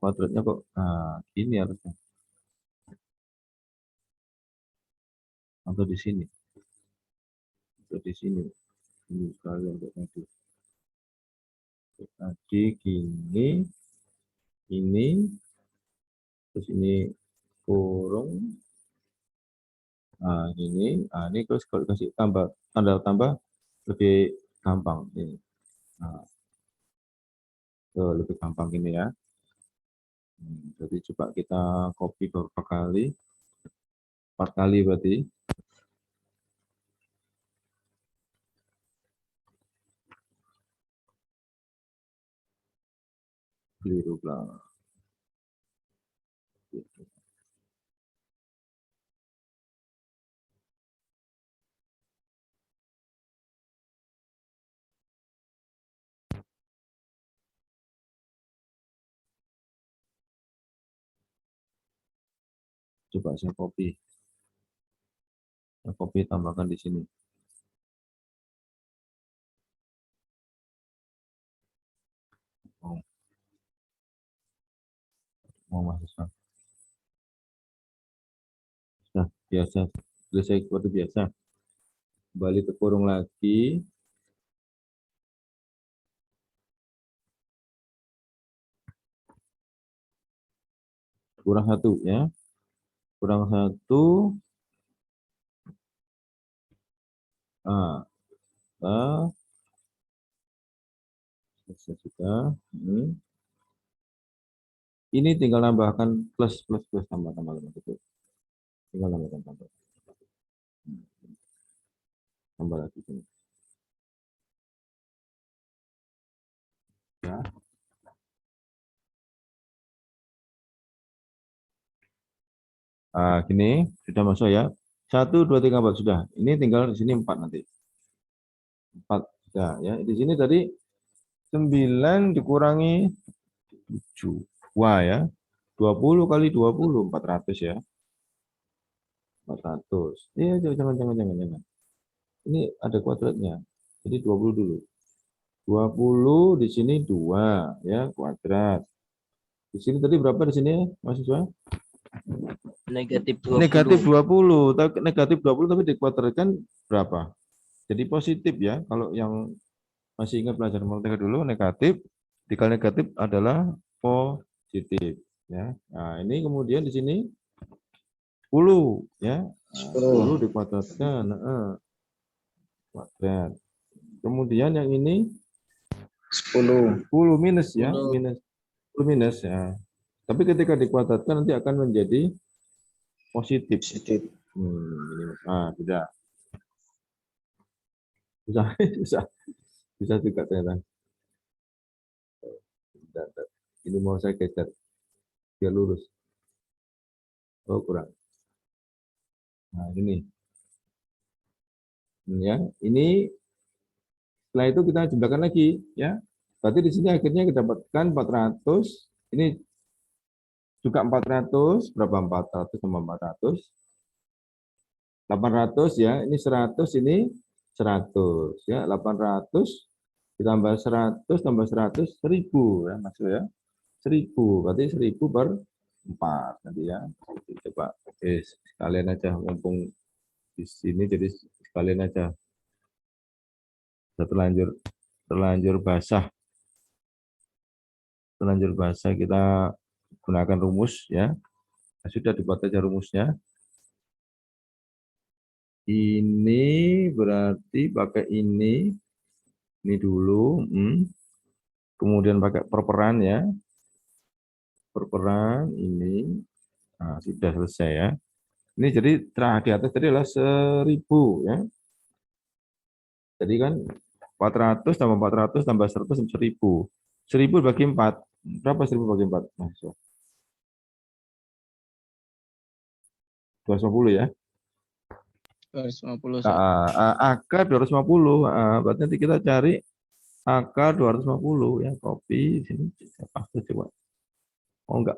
Kuadratnya kok gini harusnya. Atau di sini. Ini sekali untuk tadi. Tadi gini. ini, terus ini kurung, ini terus kalau kasih tambah tanda tambah lebih gampang ini. Nah, tuh, lebih gampang ini ya. Jadi coba kita copy beberapa kali, 4 kali berarti. Keliru lah. Coba saya copy. Saya copy tambahkan di sini. Mau mahasiswa. Nah, biasa. Selesai seperti biasa. Kembali ke kurung lagi. Kurang 1 ya. Kurang 1. Ah, selesai sudah. Ini tinggal nambahkan plus tambah gitu. Tinggal nambahkan tambah. Tambah lagi sini. Ya. Gini sudah masuk ya. 1, 2, 3, 4 sudah. Ini tinggal di sini 4 nanti. 4 sudah ya. Di sini tadi 9 dikurangi 7. Wah ya. 20 kali 20 400 ya. 400. Iya, jangan. Ini ada kuadratnya. Jadi 20 dulu. 20 di sini 2 ya, kuadrat. Di sini tadi berapa di sini mahasiswa? Negatif 20. Negatif 20. Negatif 20 tapi dikuadratkan berapa? Jadi positif ya. Kalau yang masih ingat pelajaran matematika dulu, negatif dikali negatif adalah positif ya. Nah, ini kemudian di sini 10 ya. 10 dikuadratkan, kuadrat. Kemudian yang ini 10 minus ya, 10 minus ya. Tapi ketika dikuadratkan nanti akan menjadi positif. Sudah. Bisa juga ternyata. Ini mau saya geser biar lurus. Oh, kurang. Nah, ini. Ya, ini setelah itu kita jumlahkan lagi ya. Berarti di sini akhirnya kita dapatkan 400. Ini juga 400, berapa 400 tambah 400? 800 ya. Ini 100, ini 100 ya. 800 ditambah 100 tambah 100 1000 ya, Mas ya. 1000 berarti 1000 per 4 nanti ya. Coba sekalian aja mumpung di sini, jadi sekalian aja terlanjur basah kita gunakan rumus ya. Sudah dibuat aja rumusnya. Ini berarti pakai ini dulu, kemudian pakai perperan ya, perperan ini. Nah, sudah selesai ya. Ini jadi di atas tadi adalah 1000 ya. Jadi kan 400 tambah 400 tambah 100 1000. 1000 bagi 4. Berapa 1000 bagi 4? Masuk. 250 ya. 250. Akar 250. Berarti nanti kita cari akar 250 ya. Copy sini. Saya paste coba. Mau enggak.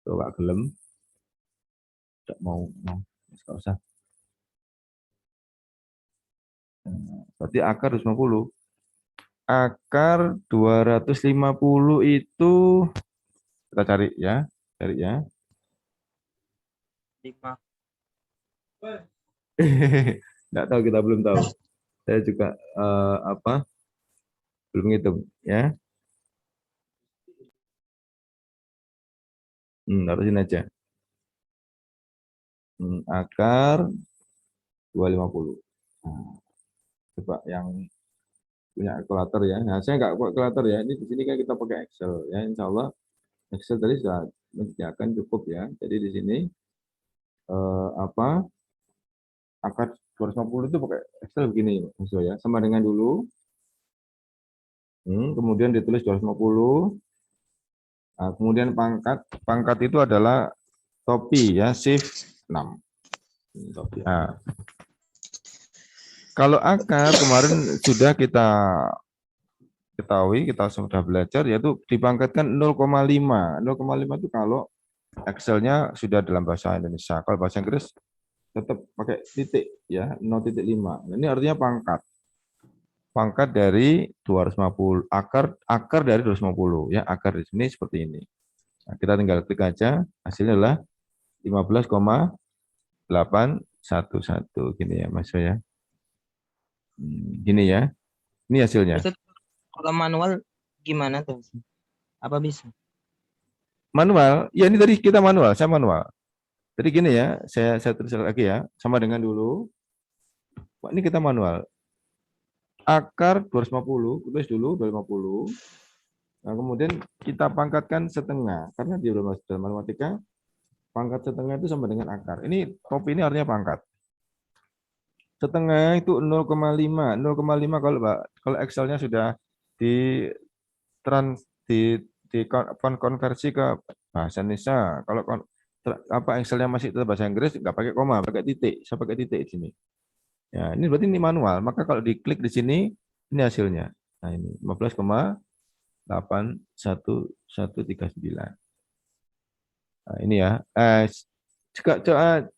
Coba gelem. Enggak mau. Enggak usah. Berarti akar 250. Akar 250 itu kita cari ya. Cari ya. 5. Enggak tahu, kita belum tahu. Saya juga belum ngitung ya. Taruh sini aja. Akar 250. Nah, coba yang punya kalkulator ya. Nah, saya nggak pakai kalkulator ya. Ini di sini kan kita pakai Excel ya. Insya Allah Excel tadi sudah menyediakan cukup ya. Jadi di sini akar 250 itu pakai Excel begini maksudnya ya. Sama dengan dulu. Kemudian ditulis 250. Nah, kemudian pangkat itu adalah topi ya, shift 6. Topi. Nah, kalau akar kemarin sudah kita ketahui, kita sudah belajar, yaitu dipangkatkan 0,5. 0,5 itu kalau Excel-nya sudah dalam bahasa Indonesia. Kalau bahasa Inggris tetap pakai titik ya, 0,5. Nah, ini artinya pangkat. Pangkat dari 250, akar dari 250 ya, akar di sini seperti ini. Nah, kita tinggal klik aja, hasilnya adalah 15,811 gini ya Mas ya. Gini ya. Ini hasilnya. Ustaz, kalau manual gimana tuh? Apa bisa? Manual, ya ini tadi kita manual, saya manual. Jadi gini ya, saya tulis lagi ya, sama dengan dulu. Wah, ini kita manual. Akar 250, tulis dulu 250. Nah, kemudian kita pangkatkan setengah, karena di dalam matematika, pangkat setengah itu sama dengan akar. Ini topi ini artinya pangkat. Setengah itu 0,5. 0,5 kalau Excel-nya sudah di konversi ke bahasa Indonesia. Kalau Excel-nya masih tetap bahasa Inggris, nggak pakai koma, pakai titik. Saya pakai titik di sini. Ya, ini berarti ini manual. Maka kalau diklik di sini, ini hasilnya. Nah, ini 15,81139. Nah, ini ya.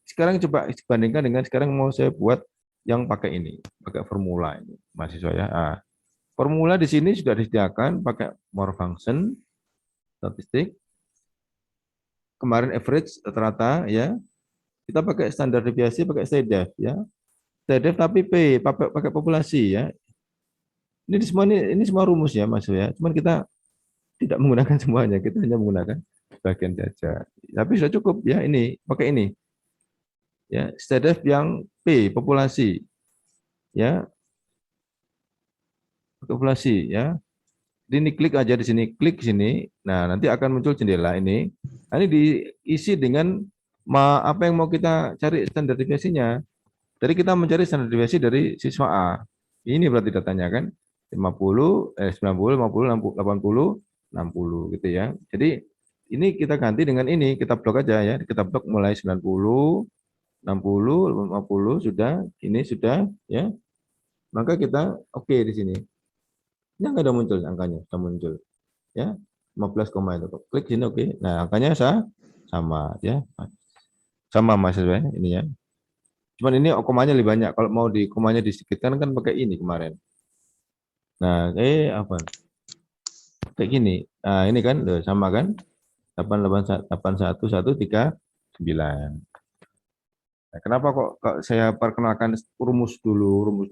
Sekarang coba bandingkan dengan sekarang mau saya buat yang pakai ini, pakai formula ini, mahasiswa ya. Nah, formula di sini sudah disediakan pakai more function, statistik. Kemarin average rata-rata ya. Kita pakai standar deviasi, pakai STDEV ya. STDEV tapi pakai populasi ya. Ini semua rumus ya Mas ya. Cuman kita tidak menggunakan semuanya, kita hanya menggunakan bagian saja. Tapi sudah cukup ya, ini pakai ini. Ya, STDEV yang P populasi. Ya. Populasi ya. Ini klik aja di sini, klik sini. Nah, nanti akan muncul jendela ini. Nah, ini diisi dengan apa yang mau kita cari standar deviasinya. Jadi kita mencari standar deviasi dari siswa A. Ini berarti datanya kan 90, 90, 50, 60, 80, 60 gitu ya. Jadi ini kita ganti dengan ini, kita blok aja ya. Kita blok mulai 90, 60, 50 sudah, ini sudah ya. Maka kita oke di sini. Ini nggak ada muncul angkanya, sudah muncul. Ya, 15, itu. Klik sini oke. Nah, angkanya sama ya. Sama Mas ya, ini ya. Cuman ini komanya lebih banyak. Kalau mau di komanya disedikitkan kan pakai ini kemarin. Nah, apa? Kayak gini. Nah, ini kan sama kan? 88113 Nah, kenapa kok saya perkenalkan rumus dulu.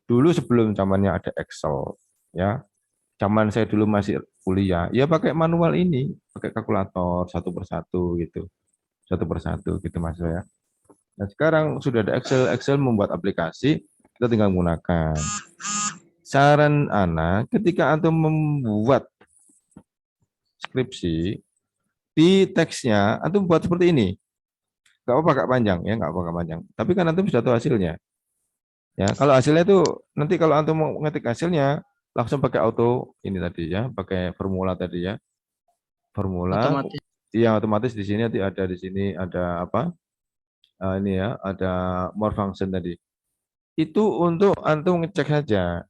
Dulu sebelum zamannya ada Excel, ya. Zaman saya dulu masih kuliah, ya pakai manual ini, pakai kalkulator satu persatu gitu. Satu persatu gitu Mas ya. Nah, sekarang sudah ada Excel membuat aplikasi, kita tinggal menggunakan. Saran Ana, ketika Antum membuat skripsi, di teksnya Antum buat seperti ini. Nggak apa-apa Kak panjang, ya nggak apa-apa panjang. Tapi kan Antum sudah tahu hasilnya. Ya, kalau hasilnya itu, nanti kalau Antum mau ngetik hasilnya, langsung pakai auto ini tadi ya, pakai formula tadi ya. Formula, Otomatis. iya otomatis di sini nanti ada di sini ada apa? Ini ya, ada more function tadi. Itu untuk Antum ngecek saja.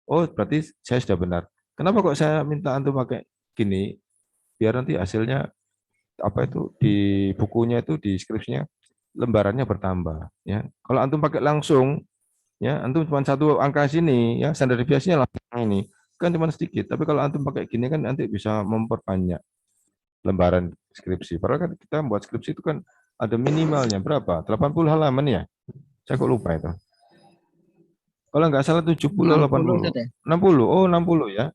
Oh, berarti saya sudah benar. Kenapa kok saya minta Antum pakai gini? Biar nanti hasilnya apa itu di bukunya itu di skripsinya lembarannya bertambah ya. Kalau Antum pakai langsung ya, Antum cuma satu angka sini ya, standar deviasinya langsung ini. Kan cuma sedikit, tapi kalau Antum pakai gini kan nanti bisa memperbanyak lembaran skripsi. Padahal kan kita membuat skripsi itu kan ada minimalnya berapa? 80 halaman ya. Saya kok lupa itu. Kalau nggak salah 70 80. 60. Oh, 60 ya.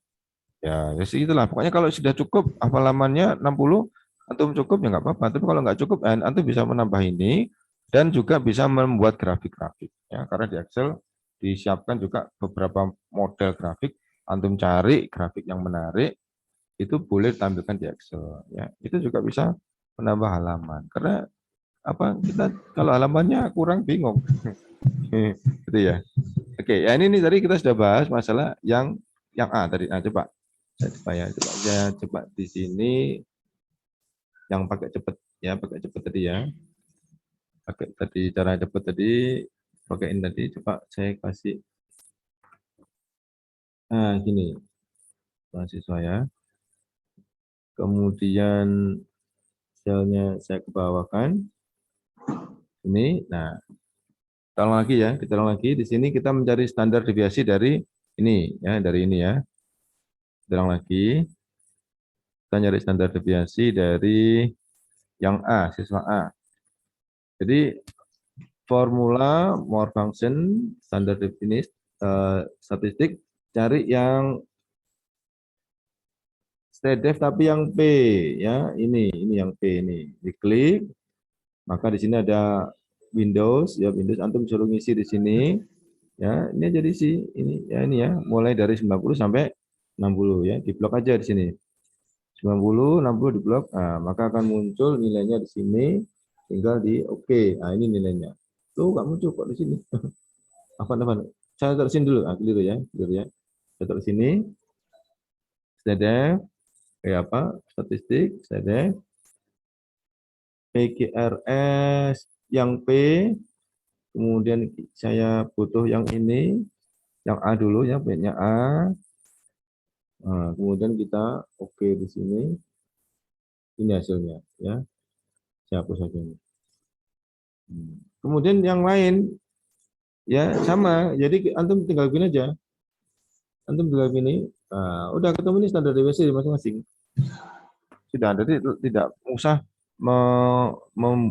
Ya, jadi itulah. Pokoknya kalau sudah cukup halamannya 60 antum cukup ya nggak apa-apa. Tapi kalau nggak cukup, antum bisa menambah ini dan juga bisa membuat grafik-grafik. Ya, karena di Excel disiapkan juga beberapa model grafik. Antum cari grafik yang menarik, itu boleh tampilkan di Excel. Ya, itu juga bisa menambah halaman. Karena apa? Kita kalau halamannya kurang bingung, gitu ya. Oke, ya ini tadi kita sudah bahas masalah yang A tadi. Nah, coba saya coba di sini yang pakai cepet ya, pakai cepet tadi ya. Pakai tadi cara cepet tadi, pakaiin tadi. Coba saya kasih. Nah, gini mahasiswa ya. Kemudian selnya saya kebawakan. Ini, nah, kita ulang lagi ya. Kita ulang lagi. Di sini kita mencari standar deviasi dari ini ya, dari ini ya. Kita ulang lagi. Kita nyari standar deviasi dari yang A, siswa A. Jadi formula more function standar definisi statistik cari yang stdef tapi yang P ya, ini yang P ini. Diklik, maka di sini ada Windows ya, Windows antum suruh ngisi di sini ya. Ini aja diisi ini ya, ini ya, mulai dari 90 sampai 60 ya, diblok aja di sini. 90, 60 diblok. Nah, maka akan muncul nilainya di sini, tinggal di oke. Nah, ini nilainya. Tuh nggak muncul kok di sini. Apa? Saya taruh sini dulu. Ah, keliru ya. Saya taruh sini. Stdef, kayak apa? Statistik, stdef. PGRS yang P. Kemudian saya butuh yang ini, yang A dulu ya, P-nya A. Nah, kemudian kita oke di sini. Ini hasilnya ya. Saya hapus saja ini. Kemudian yang lain ya sama, jadi antum tinggal gini aja. Antum tinggal gini, nah, udah ketemu ini standar deviasi masing-masing. Sudah, jadi tidak usah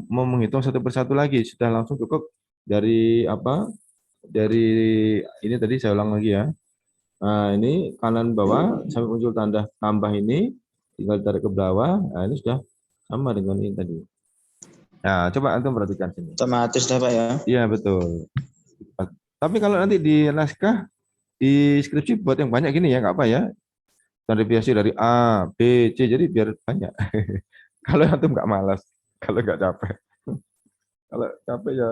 menghitung satu persatu lagi, sudah langsung cukup dari apa? Dari ini tadi saya ulang lagi ya. Nah, ini kanan bawah sampai muncul tanda tambah ini, tinggal tarik ke bawah. Nah, ini sudah sama dengan ini tadi. Nah, coba antum perhatikan sini. Otomatis dah Pak ya. Iya, betul. Tapi kalau nanti di naskah, di skripsi buat yang banyak gini ya, nggak apa ya. Standar deviasi dari A, B, C, jadi biar banyak. Kalau antum nggak malas, kalau nggak capek. Kalau capek ya,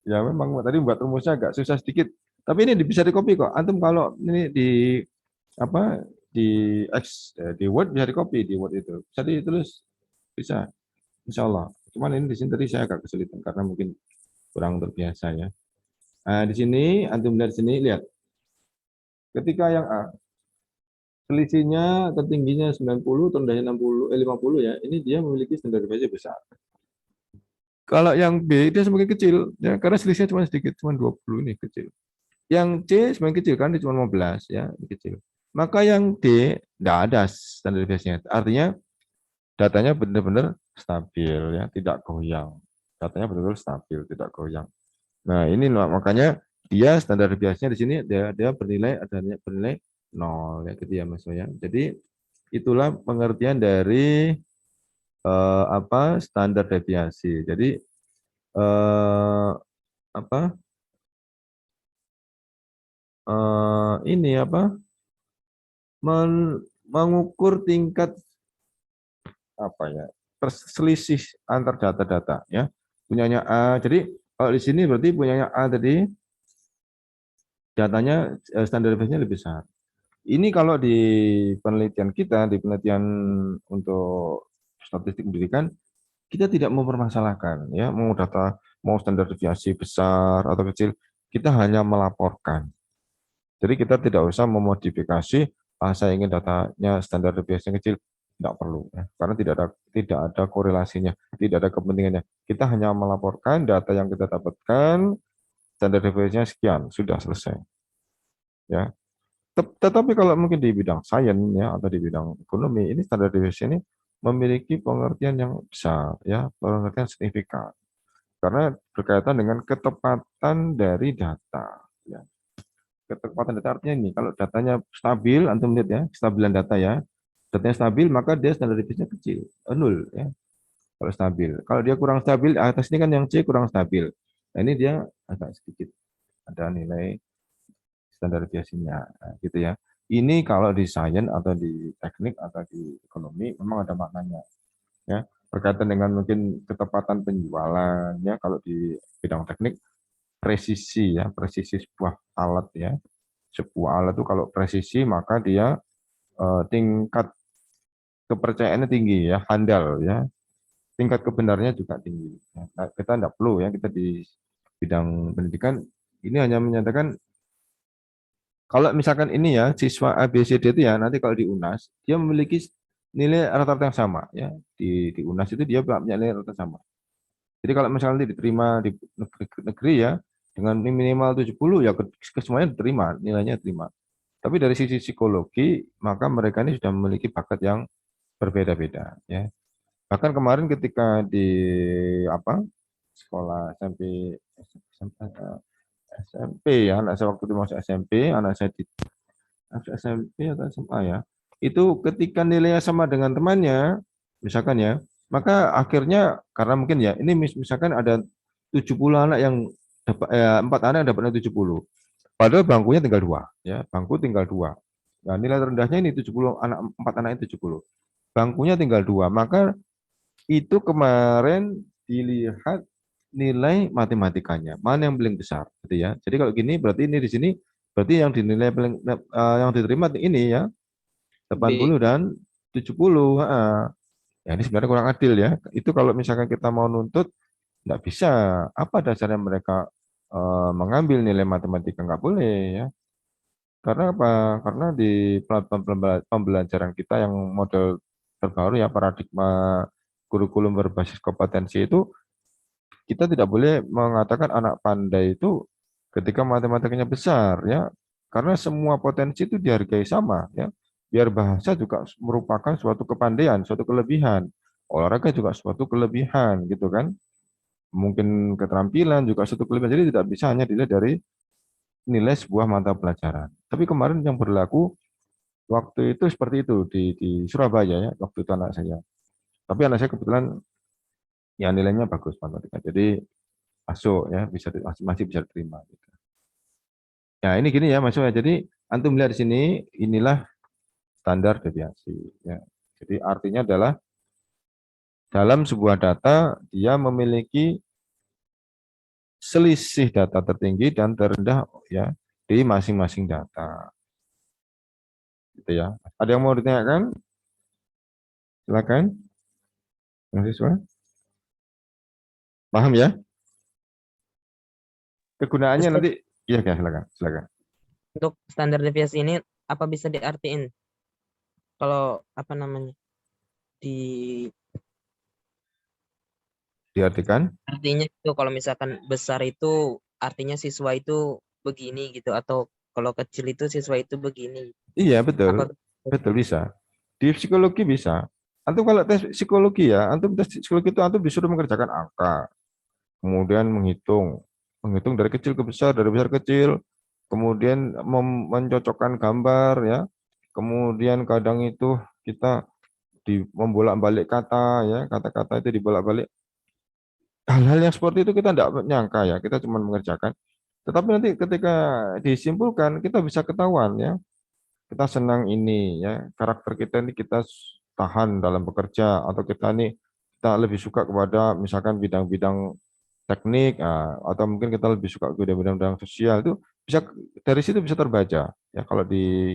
ya memang tadi buat rumusnya agak susah sedikit. Tapi ini bisa di copy kok. Antum kalau ini di apa di di Word bisa di copy di Word itu. Bisa ditulis, bisa. Insya Allah. Cuman ini di sini tadi saya agak kesulitan karena mungkin kurang terbiasa ya. Nah, di sini antum lihat di sini, lihat. Ketika yang A selisihnya tertingginya 90, terendahnya 50 ya. Ini dia memiliki standar deviasi besar. Kalau yang B dia semakin kecil ya, karena selisihnya cuma sedikit, cuma 20 ini kecil. Yang C semakin kecil kan, dia cuma 15 ya, kecil. Maka yang D tidak ada standar deviasinya. Artinya datanya benar-benar stabil ya, tidak goyang. Datanya benar-benar stabil, tidak goyang. Nah, ini makanya dia standar deviasinya di sini dia bernilai 0 ya, gitu ya Mas ya. Jadi itulah pengertian dari apa standar deviasi. Jadi apa ini apa mengukur tingkat apa ya perselisih antar data-data ya, punyanya A. Jadi kalau di sini berarti punyanya A tadi datanya standar deviasinya lebih besar. Ini kalau di penelitian kita, di penelitian untuk statistik pendidikan, kita tidak mempermasalahkan ya, mau standar deviasi besar atau kecil, kita hanya melaporkan. Jadi kita tidak usah memodifikasi, saya ingin datanya standar deviasi kecil, tidak perlu ya, karena tidak ada korelasinya, tidak ada kepentingannya. Kita hanya melaporkan data yang kita dapatkan, standar deviasinya sekian, sudah selesai. Ya. Tetapi kalau mungkin di bidang sains ya atau di bidang ekonomi, ini standar deviasi ini memiliki pengertian yang besar ya, pengertian signifikan. Karena berkaitan dengan ketepatan dari data ya. Ketepatan data artinya ini, kalau datanya stabil, antum lihat ya, kestabilan data ya. Datanya stabil, maka dia standar deviasinya kecil, 0 ya. Kalau stabil. Kalau dia kurang stabil, atas ini kan yang C kurang stabil. Nah, ini dia agak sedikit ada nilai standar deviasinya, nah, gitu ya. Ini kalau di sains atau di teknik atau di ekonomi memang ada maknanya, ya. Berkaitan dengan mungkin ketepatan penjualan, ya. Kalau di bidang teknik, presisi ya, presisi sebuah alat ya. Sebuah alat itu kalau presisi maka dia tingkat kepercayaannya tinggi ya, handal ya. Tingkat kebenarannya juga tinggi. Nah, kita tidak perlu ya, kita di bidang pendidikan ini hanya menyatakan kalau misalkan ini ya siswa A, B, C, D itu ya nanti kalau di UNAS dia memiliki nilai rata-rata yang sama ya, di UNAS itu dia punya nilai rata sama. Jadi kalau misalnya nanti diterima di negeri ya dengan minimal 70 ya semuanya diterima, nilainya diterima. Tapi dari sisi psikologi maka mereka ini sudah memiliki bakat yang berbeda-beda ya. Bahkan kemarin ketika di apa sekolah SMP ya, anak saya waktu itu masuk SMP, anak saya di SMP atau SMA ya, itu ketika nilainya sama dengan temannya, misalkan ya, maka akhirnya karena mungkin ya, ini misalkan ada 70 anak yang dapat, 4 anak yang dapatnya 70. Padahal bangkunya tinggal 2, ya, bangku tinggal 2. Nah, nilai terendahnya ini 70 anak, 4 anak itu 70. Bangkunya tinggal 2, maka itu kemarin dilihat nilai matematikanya, mana yang paling besar, gitu ya. Jadi kalau gini berarti ini di sini berarti yang dinilai paling yang diterima ini ya B. 80 dan 70. Ya ini sebenarnya kurang adil ya. Itu kalau misalkan kita mau nuntut nggak bisa. Apa dasarnya mereka mengambil nilai matematika nggak boleh ya. Karena apa? Karena di platform pembelajaran kita yang model terbaru ya paradigma kurikulum berbasis kompetensi itu kita tidak boleh mengatakan anak pandai itu ketika matematikanya besar ya, karena semua potensi itu dihargai sama ya. Biar bahasa juga merupakan suatu kepandaian, suatu kelebihan. Olahraga juga suatu kelebihan gitu kan. Mungkin keterampilan juga suatu kelebihan. Jadi tidak bisa hanya dilihat dari nilai sebuah mata pelajaran. Tapi kemarin yang berlaku waktu itu seperti itu di Surabaya ya, waktu itu anak saya. Tapi anak saya kebetulan ya nilainya bagus matematika. Jadi masuk ya bisa masih bisa diterima gitu. Ya ini gini ya masuk ya. Jadi antum lihat di sini inilah standar deviasi ya. Jadi artinya adalah dalam sebuah data dia memiliki selisih data tertinggi dan terendah ya di masing-masing data. Gitu ya. Ada yang mau ditanyakan? Silakan. Mahasiswa. Paham ya? Kegunaannya Ustaz, nanti iya ya silakan, silakan. untuk standar deviasi ini apa bisa diartiin? Kalau apa namanya? Di Diartikan? artinya itu kalau misalkan besar itu artinya siswa itu begini gitu atau kalau kecil itu siswa itu begini. Iya betul. Apa Betul bisa. Di psikologi bisa. Antum kalau tes psikologi ya, antum tes psikologi itu antum disuruh mengerjakan angka, kemudian menghitung dari kecil ke besar, dari besar ke kecil, kemudian mencocokkan gambar ya, kemudian kadang itu kita membolak-balik kata ya, kata-kata itu dibolak-balik. Hal-hal yang seperti itu kita tidak menyangka ya, kita cuma mengerjakan. Tetapi nanti ketika disimpulkan kita bisa ketahuan ya, kita senang ini ya, karakter kita ini kita tahan dalam bekerja atau kita ini kita lebih suka kepada misalkan bidang-bidang teknik atau mungkin kita lebih suka ke bidang-bidang sosial itu bisa dari situ bisa terbaca ya kalau di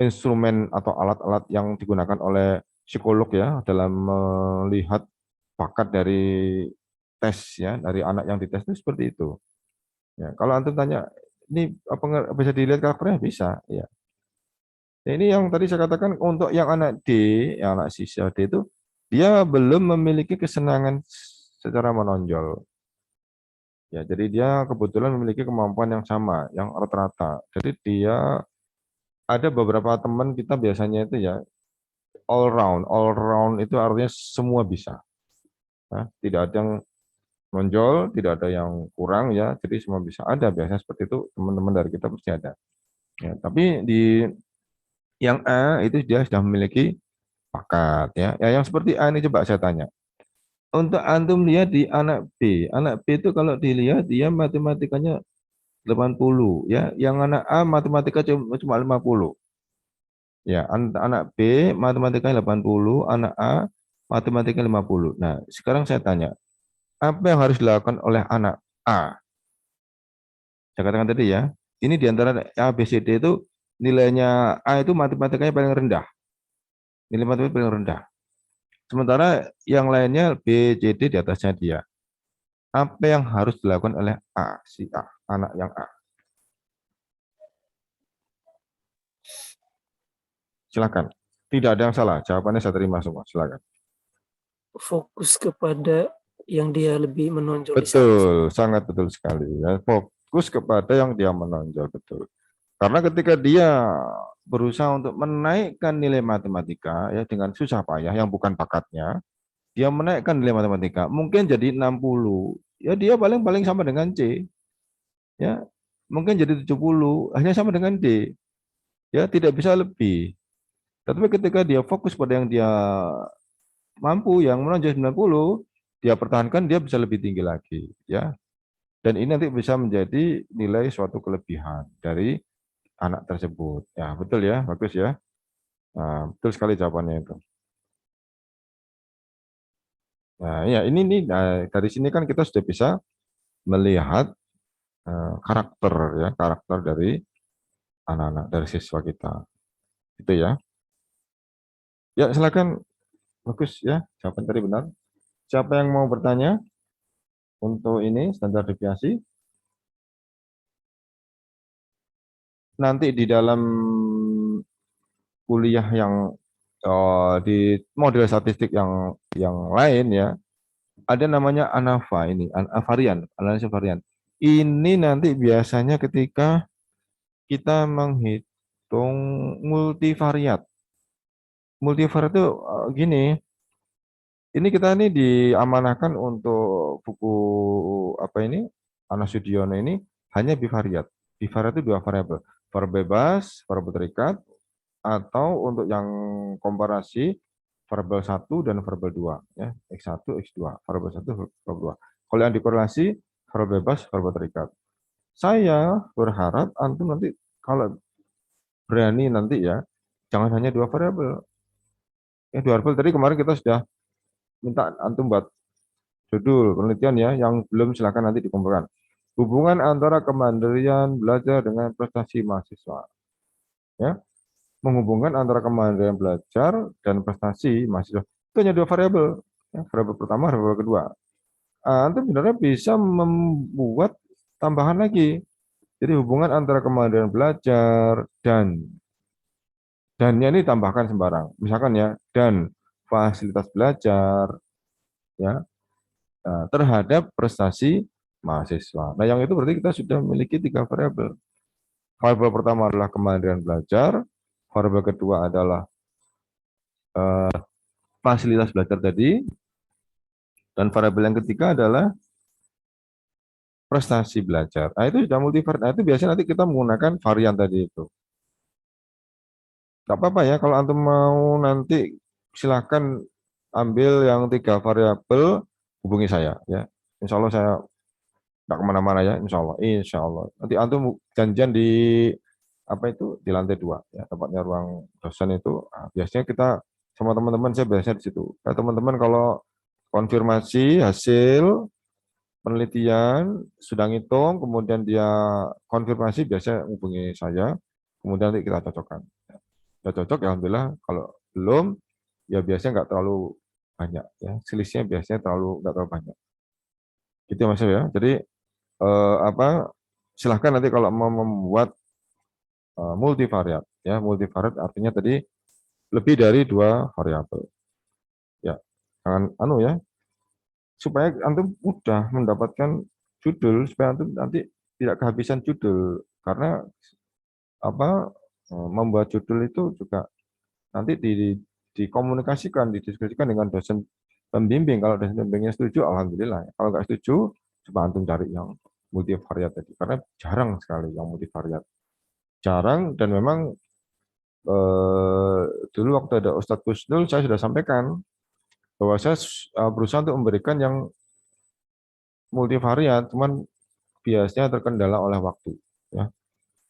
instrumen atau alat-alat yang digunakan oleh psikolog ya dalam melihat bakat dari tes ya dari anak yang dites itu seperti itu ya kalau antum tanya ini apa bisa dilihat karakternya bisa ya. Nah, ini yang tadi saya katakan untuk yang anak D, yang anak siswa D itu dia belum memiliki kesenangan secara menonjol. Ya, jadi dia kebetulan memiliki kemampuan yang sama, yang rata-rata. Jadi dia ada beberapa teman kita biasanya itu ya all round. All round itu artinya semua bisa. Nah, tidak ada yang menonjol, tidak ada yang kurang ya. Jadi semua bisa. Ada biasanya seperti itu teman-teman dari kita pasti ada. Ya, tapi di yang A itu dia sudah memiliki pakat ya. Ya, yang seperti A ini coba saya tanya. Untuk antum lihat di anak B. Anak B itu kalau dilihat dia matematikanya 80 ya. Yang anak A matematika cuma 50. Ya, anak B matematikanya 80, anak A matematika 50. Nah, sekarang saya tanya, apa yang harus dilakukan oleh anak A? Saya katakan tadi ya, ini di antara A, B, C, D itu nilainya A itu matematikanya paling rendah. Nilai matematika paling rendah. Sementara yang lainnya B, C, D di atasnya dia. Apa yang harus dilakukan oleh A, si A, anak yang A? Silakan. Tidak ada yang salah. Jawabannya saya terima semua. Silakan. Fokus kepada yang dia lebih menonjol di sana. Betul, sangat betul sekali. Ya, fokus kepada yang dia menonjol, betul. Karena ketika dia berusaha untuk menaikkan nilai matematika ya dengan susah payah yang bukan bakatnya, dia menaikkan nilai matematika, mungkin jadi 60. Ya dia paling-paling sama dengan C. Ya, mungkin jadi 70, hanya sama dengan D. Ya, tidak bisa lebih. Tapi ketika dia fokus pada yang dia mampu, yang menonjol 90, dia pertahankan, dia bisa lebih tinggi lagi. Ya, dan ini nanti bisa menjadi nilai suatu kelebihan dari anak tersebut. Ya, betul ya, bagus ya. Nah, betul sekali jawabannya itu. Nah, ya ini nih dari sini kan kita sudah bisa melihat karakter ya, karakter dari anak-anak dari siswa kita. Itu ya. Ya, silakan. Bagus ya, jawaban tadi benar. Siapa yang mau bertanya untuk ini standar deviasi? Nanti di dalam kuliah yang di model statistik yang lain ya, ada namanya ANAVA ini, varian, analisis varian. Ini nanti biasanya ketika kita menghitung multivariat. Multivariat itu gini, ini kita ini diamanahkan untuk buku apa ini, Ana Sudiono ini hanya bivariat. Bivariat itu dua variabel, variabel bebas, variabel terikat, atau untuk yang komparasi variabel 1 dan variabel 2 ya, X1, X2, variabel 1, variabel 2. Kalau yang dikorelasi variabel bebas, variabel terikat. Saya berharap antum nanti kalau berani nanti ya, jangan hanya dua variabel. Ya, dua variabel tadi kemarin kita sudah minta antum buat judul penelitian ya, yang belum silakan nanti dikumpulkan. Hubungan antara kemandirian belajar dengan prestasi mahasiswa. Ya, menghubungkan antara kemandirian belajar dan prestasi mahasiswa. Itu hanya dua variabel. Ya, variabel pertama, variabel kedua. Antum sebenarnya bisa membuat tambahan lagi. Jadi hubungan antara kemandirian belajar dannya ini tambahkan sembarang. Misalkan ya, dan fasilitas belajar ya terhadap prestasi mahasiswa. Nah, yang itu berarti kita sudah memiliki tiga variabel. Variabel pertama adalah kemandirian belajar, variabel kedua adalah fasilitas belajar tadi, dan variabel yang ketiga adalah prestasi belajar. Nah, itu sudah multivariat. Nah, itu biasanya nanti kita menggunakan varian tadi itu. Gak apa-apa ya, kalau antum mau nanti silahkan ambil yang tiga variabel, hubungi saya ya. Insya Allah saya nggak kemana-mana ya, insya Allah. Nanti antum janjian di apa itu di lantai 2 ya, tempatnya ruang dosen itu. Nah, biasanya kita sama teman-teman saya biasanya di situ. Nah, teman-teman kalau konfirmasi hasil penelitian sudah ngitung, kemudian dia konfirmasi biasanya hubungi saya, kemudian nanti kita cocokkan. Ya cocok ya alhamdulillah, kalau belum ya biasanya nggak terlalu banyak ya, selisihnya biasanya nggak terlalu banyak. Gitu ya Mas ya. Jadi silahkan nanti kalau mau membuat multivariat ya, multivariat artinya tadi lebih dari dua variabel ya, jangan ya, supaya antum mudah mendapatkan judul, supaya antum nanti tidak kehabisan judul, karena membuat judul itu juga nanti dikomunikasikan, didiskusikan dengan dosen pembimbing. Kalau dosen pembimbingnya setuju, alhamdulillah. Kalau nggak setuju, coba antum cari yang multivariat tadi, karena jarang sekali yang multivariat. Jarang, dan memang dulu waktu ada Ustadz Kusnul saya sudah sampaikan bahwa saya berusaha untuk memberikan yang multivariat, cuman biasanya terkendala oleh waktu. Ya.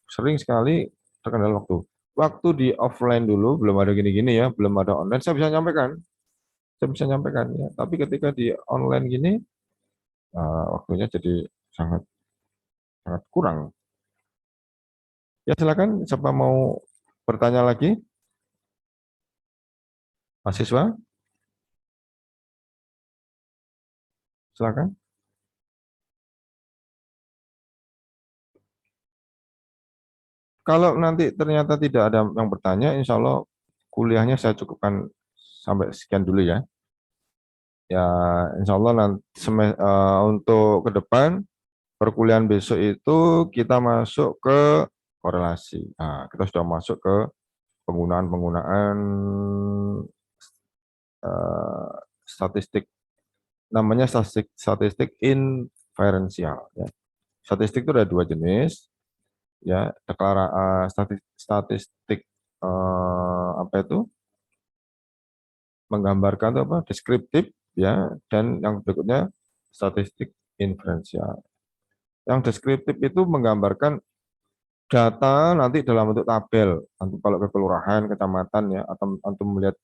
Sering sekali terkendala waktu. Waktu di offline dulu belum ada gini-gini ya, belum ada online, saya bisa nyampaikan. Ya. Tapi ketika di online gini, waktunya jadi sangat kurang. Ya silakan, siapa mau bertanya lagi? Mahasiswa? Silakan. Kalau nanti ternyata tidak ada yang bertanya, insya Allah kuliahnya saya cukupkan sampai sekian dulu ya. Ya, insya Allah nanti untuk ke depan perkuliahan besok itu kita masuk ke korelasi. Nah, kita sudah masuk ke penggunaan statistik, namanya statistik inferensial. Ya. Statistik itu ada dua jenis. Ya, statistik apa itu menggambarkan itu apa deskriptif ya, dan yang berikutnya statistik inferensial. Yang deskriptif itu menggambarkan data nanti dalam bentuk tabel. Nanti kalau ke kelurahan, kecamatan ya, atau melihat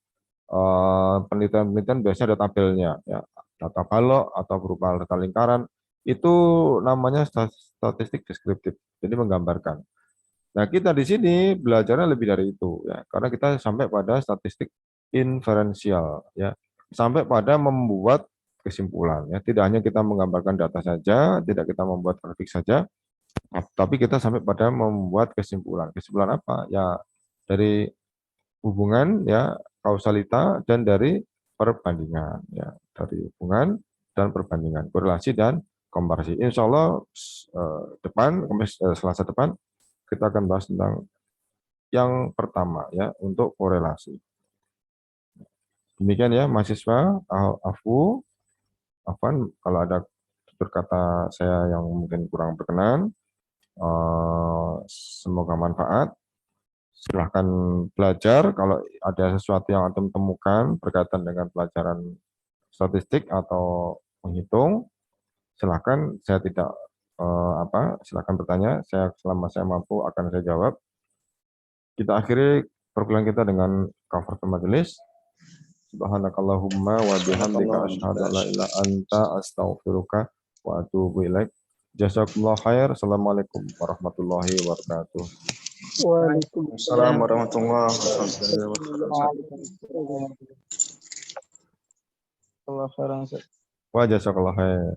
penelitian-penelitian biasanya ada tabelnya ya, data balok atau berupa data lingkaran, itu namanya statistik deskriptif. Jadi menggambarkan. Nah, kita di sini belajarnya lebih dari itu ya, karena kita sampai pada statistik inferensial ya, sampai pada membuat kesimpulan ya. Tidak hanya kita menggambarkan data saja, tidak kita membuat grafik saja, tapi kita sampai pada membuat kesimpulan. Kesimpulan apa? Ya dari hubungan ya, kausalita, dan dari perbandingan ya, dari hubungan dan perbandingan, korelasi dan komparasi. Insya Allah Selasa depan kita akan bahas tentang yang pertama ya, untuk korelasi. Demikian ya mahasiswa. Afwan kalau ada berkata saya yang mungkin kurang berkenan. Semoga manfaat. Silahkan belajar. Kalau ada sesuatu yang antum temukan berkaitan dengan pelajaran statistik atau menghitung, silahkan. Saya tidak silahkan bertanya. Saya selama saya mampu akan saya jawab. Kita akhiri perkuliahan kita dengan kafaratul majelis. Subhanakallahumma wa bihamdika asyhadu an la ilaha illa anta astaghfiruka wa atubu ilaik. Jazakumullah khair. Assalamualaikum warahmatullahi wabarakatuh. Waalaikumsalam warahmatullahi wabarakatuh. Allah khairan. Wa jazakallah khair.